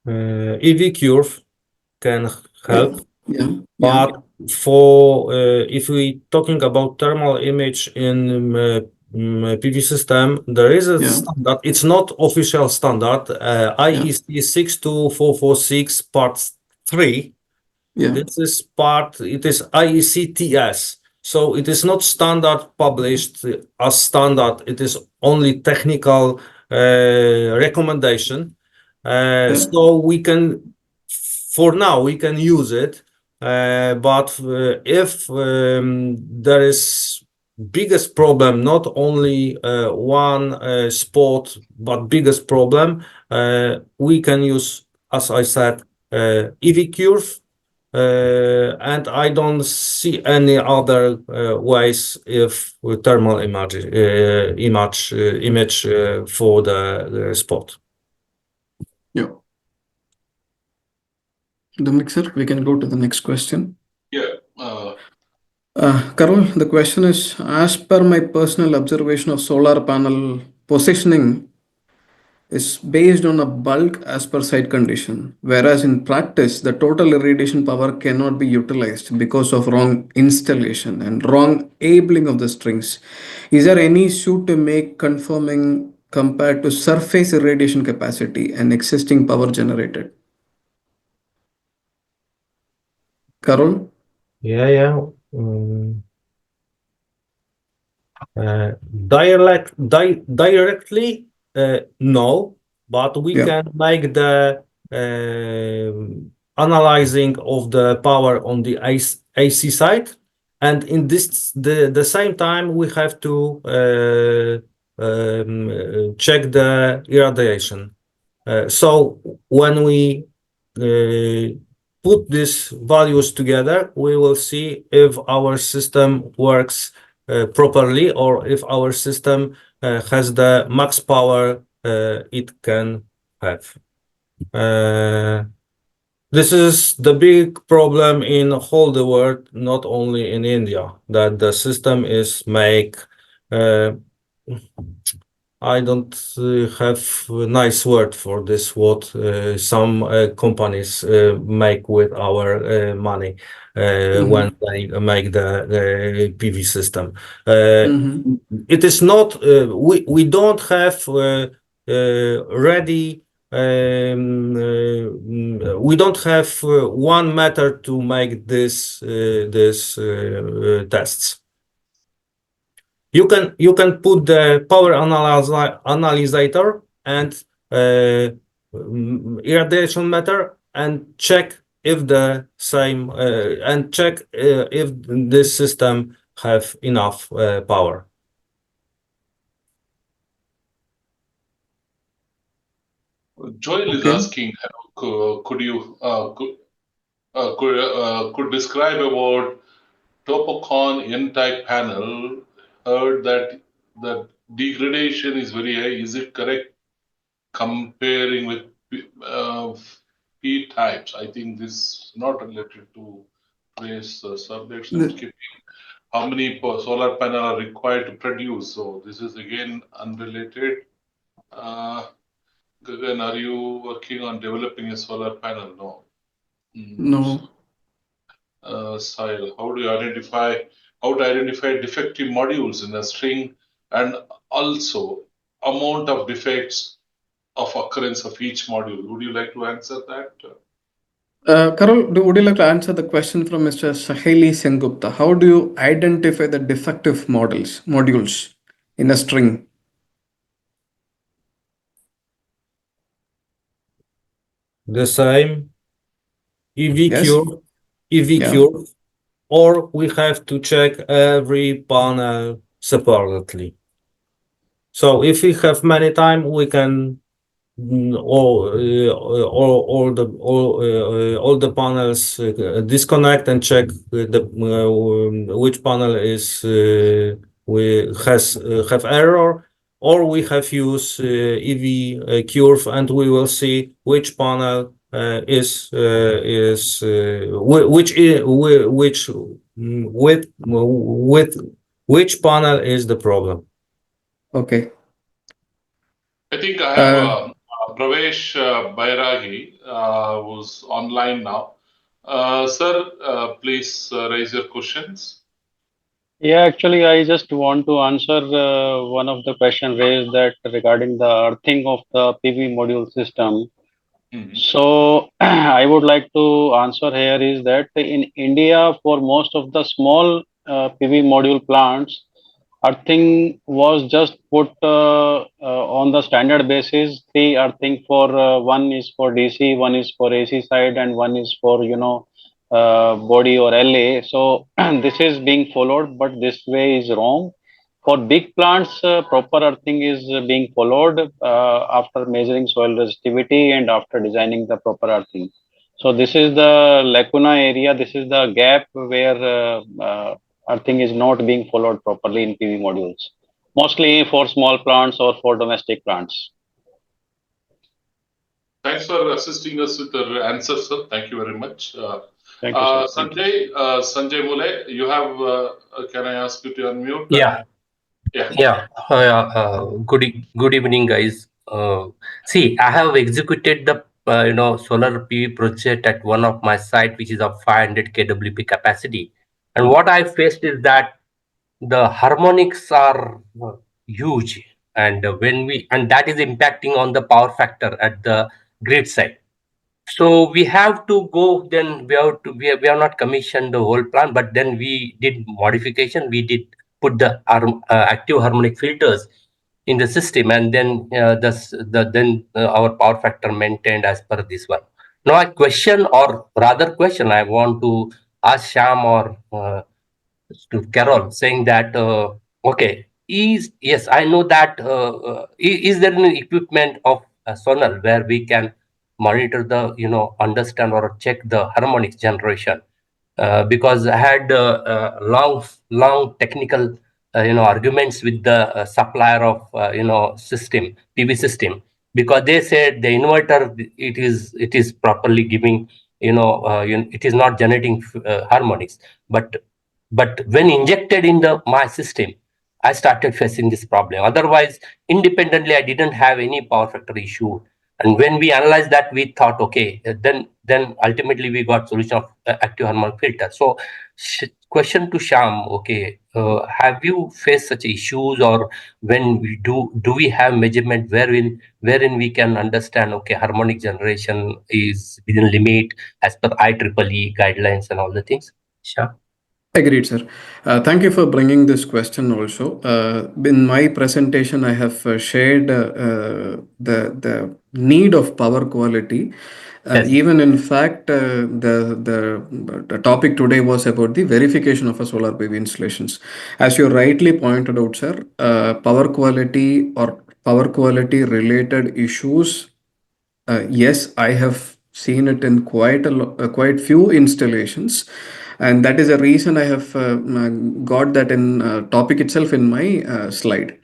EV curve can help, Yeah. but for if we talking about thermal image in PV system, there is a standard. It's not official standard. IEC 62446 part 3. This is part. It is IEC TS. So it is not standard published as standard. It is only technical recommendation. So we can, for now, we can use it. But if there is biggest problem, not only one spot, but biggest problem, we can use, as I said, EV curve. And I don't see any other ways if thermal image for the spot. Yeah. The mixer, we can go to the next question. Yeah. Karol, the question is, as per my personal observation of solar panel positioning is based on a bulk as per site condition, whereas in practice, the total irradiation power cannot be utilized because of wrong installation and wrong abling of the strings. Is there any issue to make conforming compared to surface irradiation capacity and existing power generated? Karol? Yeah. Directly, no, but we can make the analyzing of the power on the AC side, and in this the same time we have to check the irradiation. So when we put these values together, we will see if our system works properly or if our system has the max power it can have. This is the big problem in whole the world, not only in India, that the system is make I don't have a nice word for this, what some companies make with our money when they make the PV system. It is not, we don't have ready, we don't have 1 method to make this tests. You can put the power analyzer and irradiation meter and check if the same and check if this system have enough power. Joel is asking, could you could describe about Topocon N-type panel? Heard that the degradation is very high. Is it correct comparing with P types? I think this is not related to trace subjects. How many solar panel are required to produce? So this is again unrelated. Gagan, are you working on developing a solar panel? No. No. Sahil, how to identify defective modules in a string, and also amount of defects of occurrence of each module? Would you like to answer that? Karol, would you like to answer the question from Mr. Saheli Sengupta? How do you identify the defective modules in a string? The same EV curve, or we have to check every panel separately. So if we have many time, we can all the panels disconnect and check which panel is have error, or we have use EV curve and we will see which panel with which panel is the problem? Okay. I think I have Pravesh Bairagi, who's online now. Sir, please raise your questions. Yeah, actually, I just want to answer one of the question raised that regarding the earthing of the PV module system. Mhm. So I would like to answer here is that in India, for most of the small PV module plants, earthing was just put on the standard basis. Three earthing for one is for DC, one is for AC side, and one is for body or LA. So this is being followed, but this way is wrong. For big plants, proper earthing is being followed after measuring soil resistivity and after designing the proper earthing. So this is the lacuna area. This is the gap where earthing is not being followed properly in PV modules, mostly for small plants or for domestic plants. Thanks for assisting us with the answer, sir. Thank you very much. Thank you, sir. Thank you. Sanjay Mule, you have, can I ask you to unmute? Yeah, Yeah. yeah. Good evening, guys. See, I have executed the solar PV project at one of my site, which is of 500 kWp capacity. And what I faced is that the harmonics are huge, and that is impacting on the power factor at the grid side. So we have to go. Then we have not commissioned the whole plant, but then we did modification. We did put the active harmonic filters in the system, and then our power factor maintained as per this one. Now a question, or rather question, I want to ask Shyaam or to Karol, saying that okay, yes, I know that is there an equipment of sonar where we can monitor the understand or check the harmonics generation, because I had long technical arguments with the supplier of system PV system, because they said the inverter it is properly giving it is not generating harmonics, but when injected in the my system, I started facing this problem. Otherwise, independently, I didn't have any power factor issue. And when we analyzed that, we thought, okay, then ultimately we got solution of active harmonic filter. So, question to Shyaam, okay, have you faced such issues, or when we do we have measurement wherein we can understand, okay, harmonic generation is within limit as per IEEE guidelines and all the things? Shyaam? Agreed, sir. Thank you for bringing this question also. In my presentation, I have shared the need of power quality. Yes. Even in fact, the topic today was about the verification of a solar PV installations. As you rightly pointed out, sir, power quality or power quality related issues. Yes, I have seen it in quite few installations, and that is a reason I have got that in topic itself in my slide.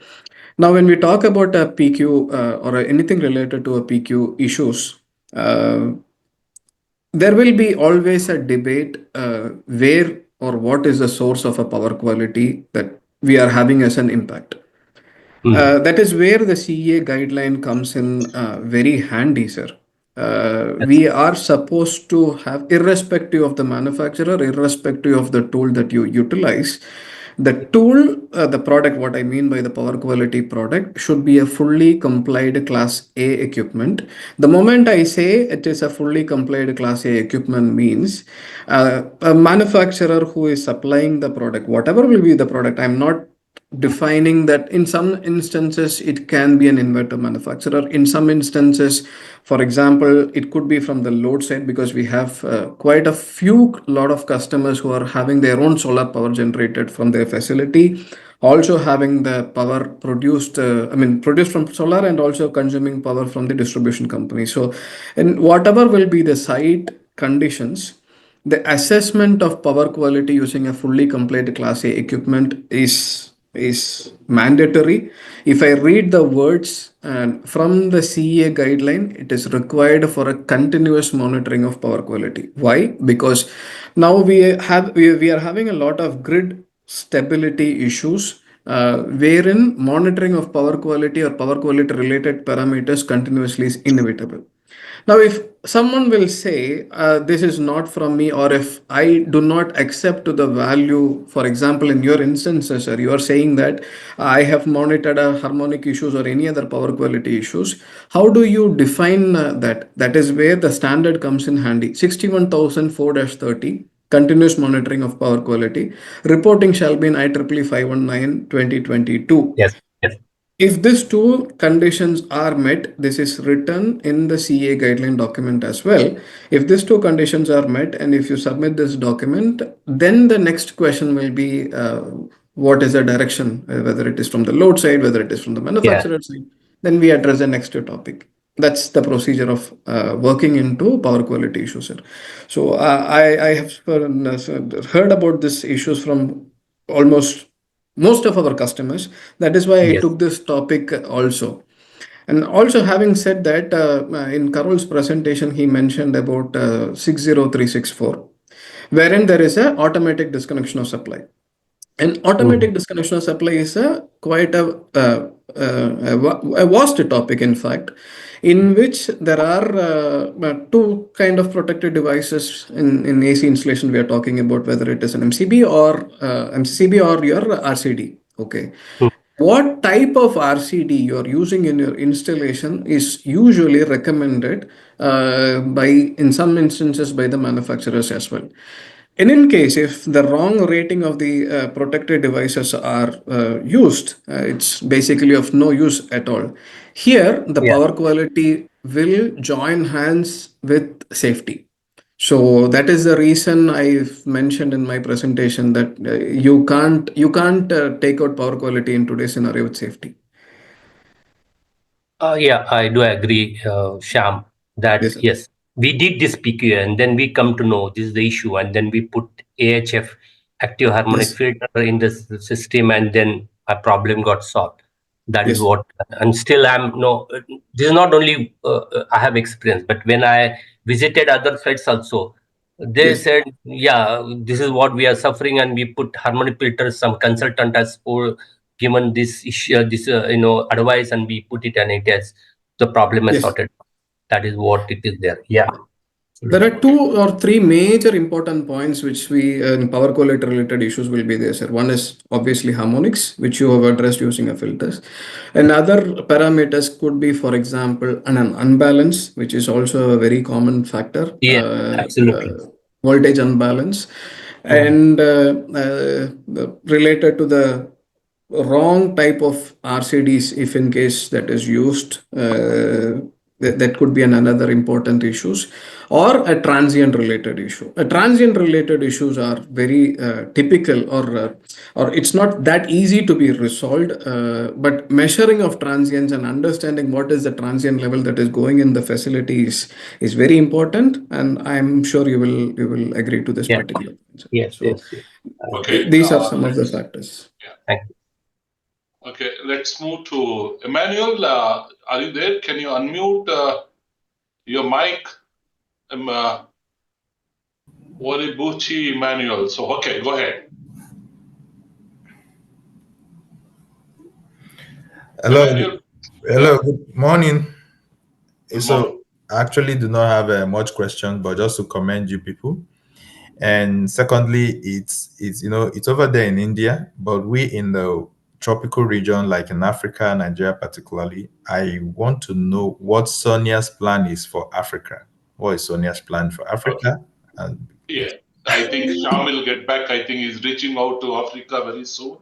Now, when we talk about a PQ or anything related to a PQ issues, uh, there will be always a debate where or what is the source of a power quality that we are having as an impact. That is where the CEA guideline comes in very handy, sir. We are supposed to have, irrespective of the manufacturer, irrespective of the tool that you utilize, the tool, the product, what I mean by the power quality product, should be a fully complied Class A equipment. The moment I say it is a fully complied Class A equipment means a manufacturer who is supplying the product, whatever will be the product, I'm not defining that. In some instances it can be an inverter manufacturer, in some instances, for example, it could be from the load side, because we have quite a lot of customers who are having their own solar power generated from their facility, also having the power produced produced from solar, and also consuming power from the distribution company. So in whatever will be the site conditions, the assessment of power quality using a fully compliant Class A equipment is is mandatory. If I read the words and from the CEA guideline, it is required for a continuous monitoring of power quality. Why? Because now we are having a lot of grid stability issues, wherein monitoring of power quality or power quality related parameters continuously is inevitable. Now, if someone will say, this is not from me, or if I do not accept to the value, for example, in your instances, sir, you are saying that I have monitored harmonic issues or any other power quality issues. How do you define that? That is where the standard comes in handy. 61004-30. Continuous monitoring of power quality. Reporting shall be in IEEE 519/2022. Yes, yes. If these two conditions are met, this is written in the CA guideline document as well. If these two conditions are met and if you submit this document, then the next question will be what is the direction, whether it is from the load side, whether it is from the Yeah. manufacturer side. Then we address the next topic. That's the procedure of working into power quality issues, sir. So I have heard about these issues from almost most of our customers. That is why I Yes. took this topic also. And also, having said that, in Karol's presentation, he mentioned about 60364, wherein there is a automatic disconnection of supply. An automatic disconnection of supply is a quite a vast topic, in fact, in which there are two kind of protected devices in AC installation. We are talking about whether it is an MCB or MCCB or your RCD. Okay, Mm. what type of RCD you are using in your installation is usually recommended in some instances, by the manufacturers as well. And in case if the wrong rating of the protected devices are used, it's basically of no use at all. Here, the Yeah. power quality will join hands with safety. So that is the reason I've mentioned in my presentation that you can't take out power quality in today's scenario with safety. Yeah, I do agree, Sham, Yes, that sir. yes, we did this PQ and then we come to know this is the issue, and then we put AHF, active harmonic Yes. filter, in the system, and then a problem got solved. That is Yes. what, and still I'm no. This is not only I have experience, but when I visited other sites also, they Yes. said, yeah, this is what we are suffering, and we put harmonic filters. Some consultant has given this issue, this advice, and we put it, and it has the problem is Yes. sorted. That is what it is there. Yeah. There are Okay. 2 or 3 major important points which we in power quality related issues will be there, sir. One is obviously harmonics, which you have addressed using a filters. And other parameters could be, for example, an unbalance, which is also a very common factor, Yeah, absolutely. voltage unbalance, Mhm. and related to the wrong type of RCDs, if in case that is used, that could be another important issues, or a transient related issue. A transient related issues are very typical, or it's not that easy to be resolved. But measuring of transients and understanding what is the transient level that is going in the facility is very important, and I'm sure you will agree to this Yeah. particular point. Yes. So Yes. Yes. Okay. these are some of the factors. Thank you. Okay. Let's move to Emmanuel. Are you there? Can you unmute your mic? Waribuchi Emmanuel. So, okay, go ahead. Hello, Emmanuel, hello, good morning. good So morning. I actually do not have much question, but just to commend you people. And secondly, it's over there in India, but we in the tropical region, like in Africa, Nigeria particularly. I want to know what Sonia's plan is for Africa. What is Sonia's plan for Okay. Africa? And Yeah, I think Shyaam will get back. I think he's reaching out to Africa very soon.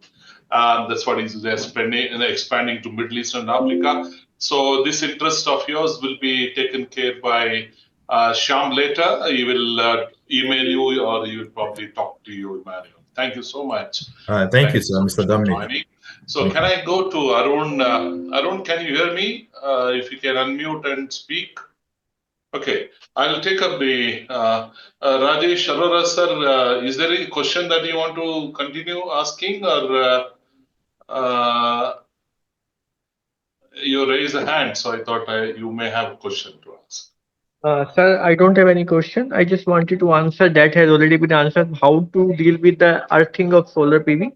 That's what he's expanding to Middle East and Africa. So this interest of yours will be taken care by Shyaam later. He will email you, or he will probably talk to you, Emmanuel. Thank you so much. thank Thank you, you sir, so Mr. much for Dominic. joining. So Thank can you. I go to Arun? Arun, can you hear me? If you can unmute and speak. Okay, I'll take up the Rajesh Arora sir. Is there any question that you want to continue asking, or you raise a hand, so I thought you may have a question to ask. Sir, I don't have any question. I just wanted to answer that has already been answered. How to deal with the earthing of solar PV?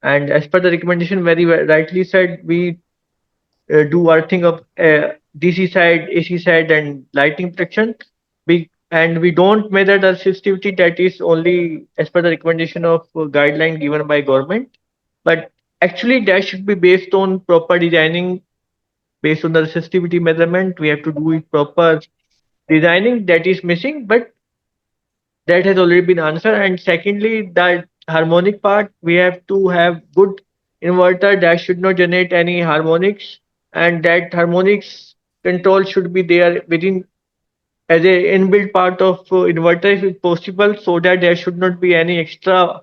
And as per the recommendation, very rightly said, we do earthing of DC side, AC side, and lighting protection. We don't measure the resistivity. That is only as per the recommendation of guideline given by government. But actually, that should be based on proper designing, based on the resistivity measurement. We have to do it proper designing. That is missing, but that has already been answered. And secondly, that harmonic part, we have to have good inverter that should not generate any harmonics, and that harmonics control should be there within as a inbuilt part of inverter if possible, so that there should not be any extra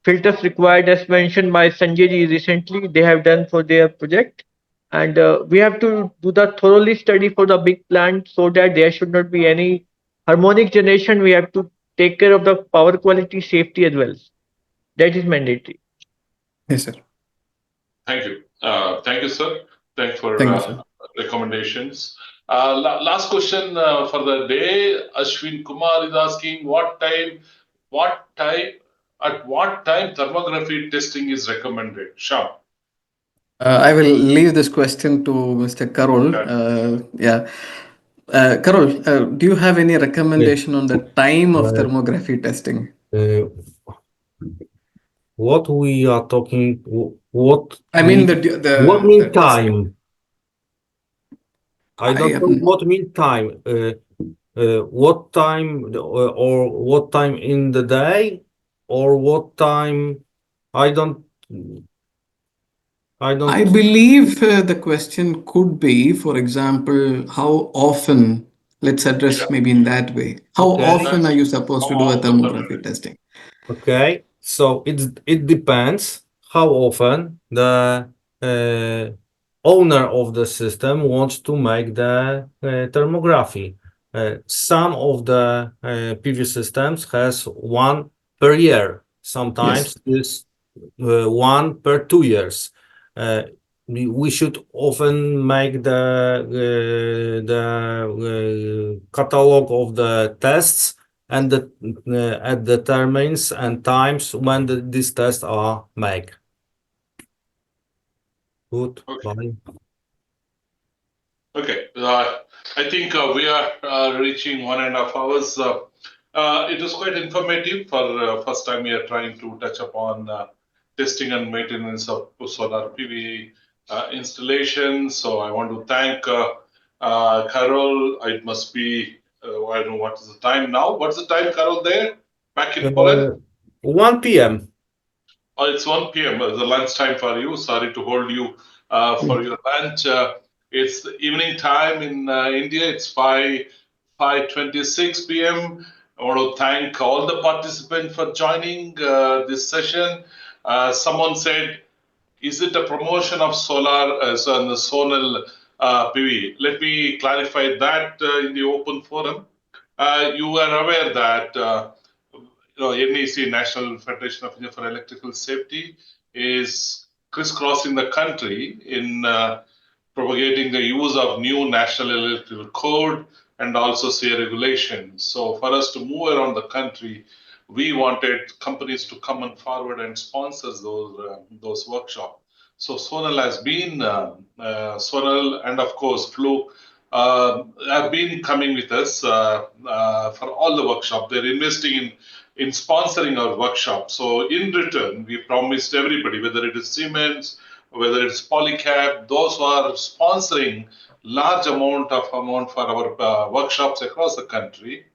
filters required as mentioned by Sanjay ji recently they have done for their project. And we have to do the thoroughly study for the big plant so that there should not be any harmonic generation. We have to take care of the power quality safety as well. That is mandatory. Yes, sir. Thank you. Thank you, sir. Thanks for Thank you, sir. recommendations. Last question for the day. Ashwin Kumar is asking at what time thermography testing is recommended? Shyaam. I will leave this question to Mr. Karol. Yeah. Karol, do you have any recommendation on the time of thermography testing? What we are talking, what I mean, what mean time? I don't know am- what mean time. What time or what time in the day or what time? I don't. I believe the question could be, for example, how often, let's address Yeah. maybe in that way. How Okay. often are you supposed to do a thermography testing? Okay, so it depends how often the owner of the system wants to make the thermography. Some of the PV systems has one per year. Sometimes it's one per 2 years. We should often make the catalog of the tests and at the terms and times when these tests are made. Good. Okay. Bye. Okay. I think we are reaching 1.5 hours. It was quite informative. For first time, we are trying to touch upon testing and maintenance of solar PV installation. So I want to thank Karol. It must be, I don't know what is the time now. What's the time, Karol, there? Back in Poland? 1 p.m. Oh, it's 1 p.m. It's the lunch time for you. Sorry to hold you for your lunch. It's the evening time in India. It's 5:26 p.m. I want to thank all the participants for joining this session. Someone said, is it a promotion of solar as on the solar PV? Let me clarify that in the open forum. You are aware that NEC, National Federation of India for Electrical Safety, is crisscrossing the country in propagating the use of new National Electrical Code and also SAE regulations. So for us to move around the country, we wanted companies to come on forward and sponsor those workshops. So Sonal has been, Sonal and of course Fluke have been coming with us for all the workshops. They're investing in sponsoring our workshop. So in return, we promised everybody, whether it is Siemens, whether it's Polycab, those who are sponsoring large amount for our workshops across the country,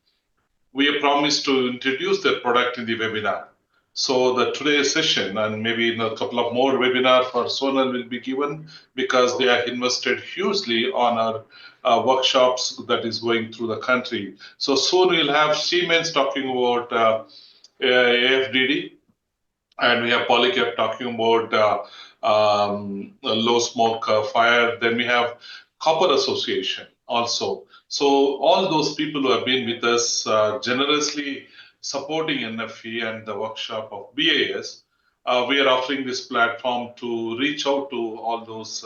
we have promised to introduce their product in the webinar. So the today's session and maybe in a couple of more webinars for Sonal will be given because they are invested hugely on our workshops that is going through the country. So soon we'll have Siemens talking about AFDD, and we have Polycab talking about low smoke fire. Then we have Copper Association also. So all those people who have been with us generously supporting NFE and the workshop of BAS we are offering this platform to reach out to all those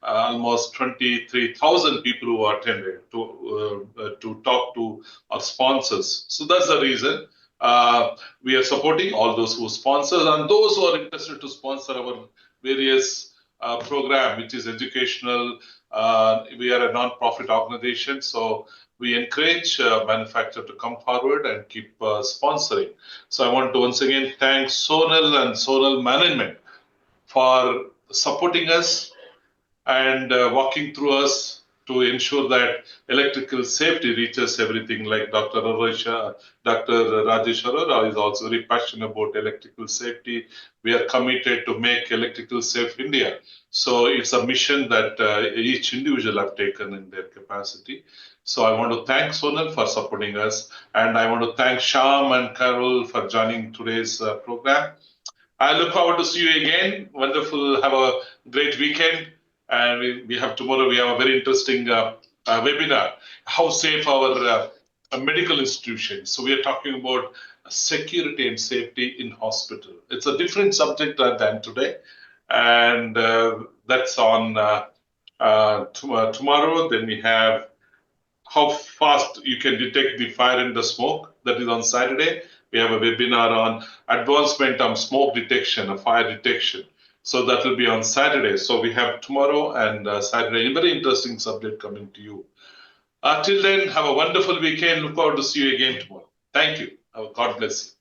almost 23,000 people who attended to talk to our sponsors. So that's the reason we are supporting all those who sponsor and those who are interested to sponsor our various program, which is educational. We are a non-profit organization, so we encourage manufacturers to come forward and keep sponsoring. So I want to once again thank Sonal and Sonal management for supporting us and walking through us to ensure that electrical safety reaches everything. Like Dr. Rajesh Arora is also very passionate about electrical safety. We are committed to make electrical safe India. So it's a mission that each individual have taken in their capacity. So I want to thank Sonal for supporting us, and I want to thank Shyaam and Karol for joining today's program. I look forward to see you again. Wonderful. Have a great weekend. And we have tomorrow, we have a very interesting webinar, how safe our medical institutions. So we are talking about security and safety in hospital. It's a different subject than today. And that's on tomorrow. Then we have how fast you can detect the fire and the smoke. That is on Saturday. We have a webinar on advancement on smoke detection, fire detection. So that will be on Saturday. So we have tomorrow and Saturday. A very interesting subject coming to you. Till then, have a wonderful weekend. Look forward to see you again tomorrow. Thank you. God bless you.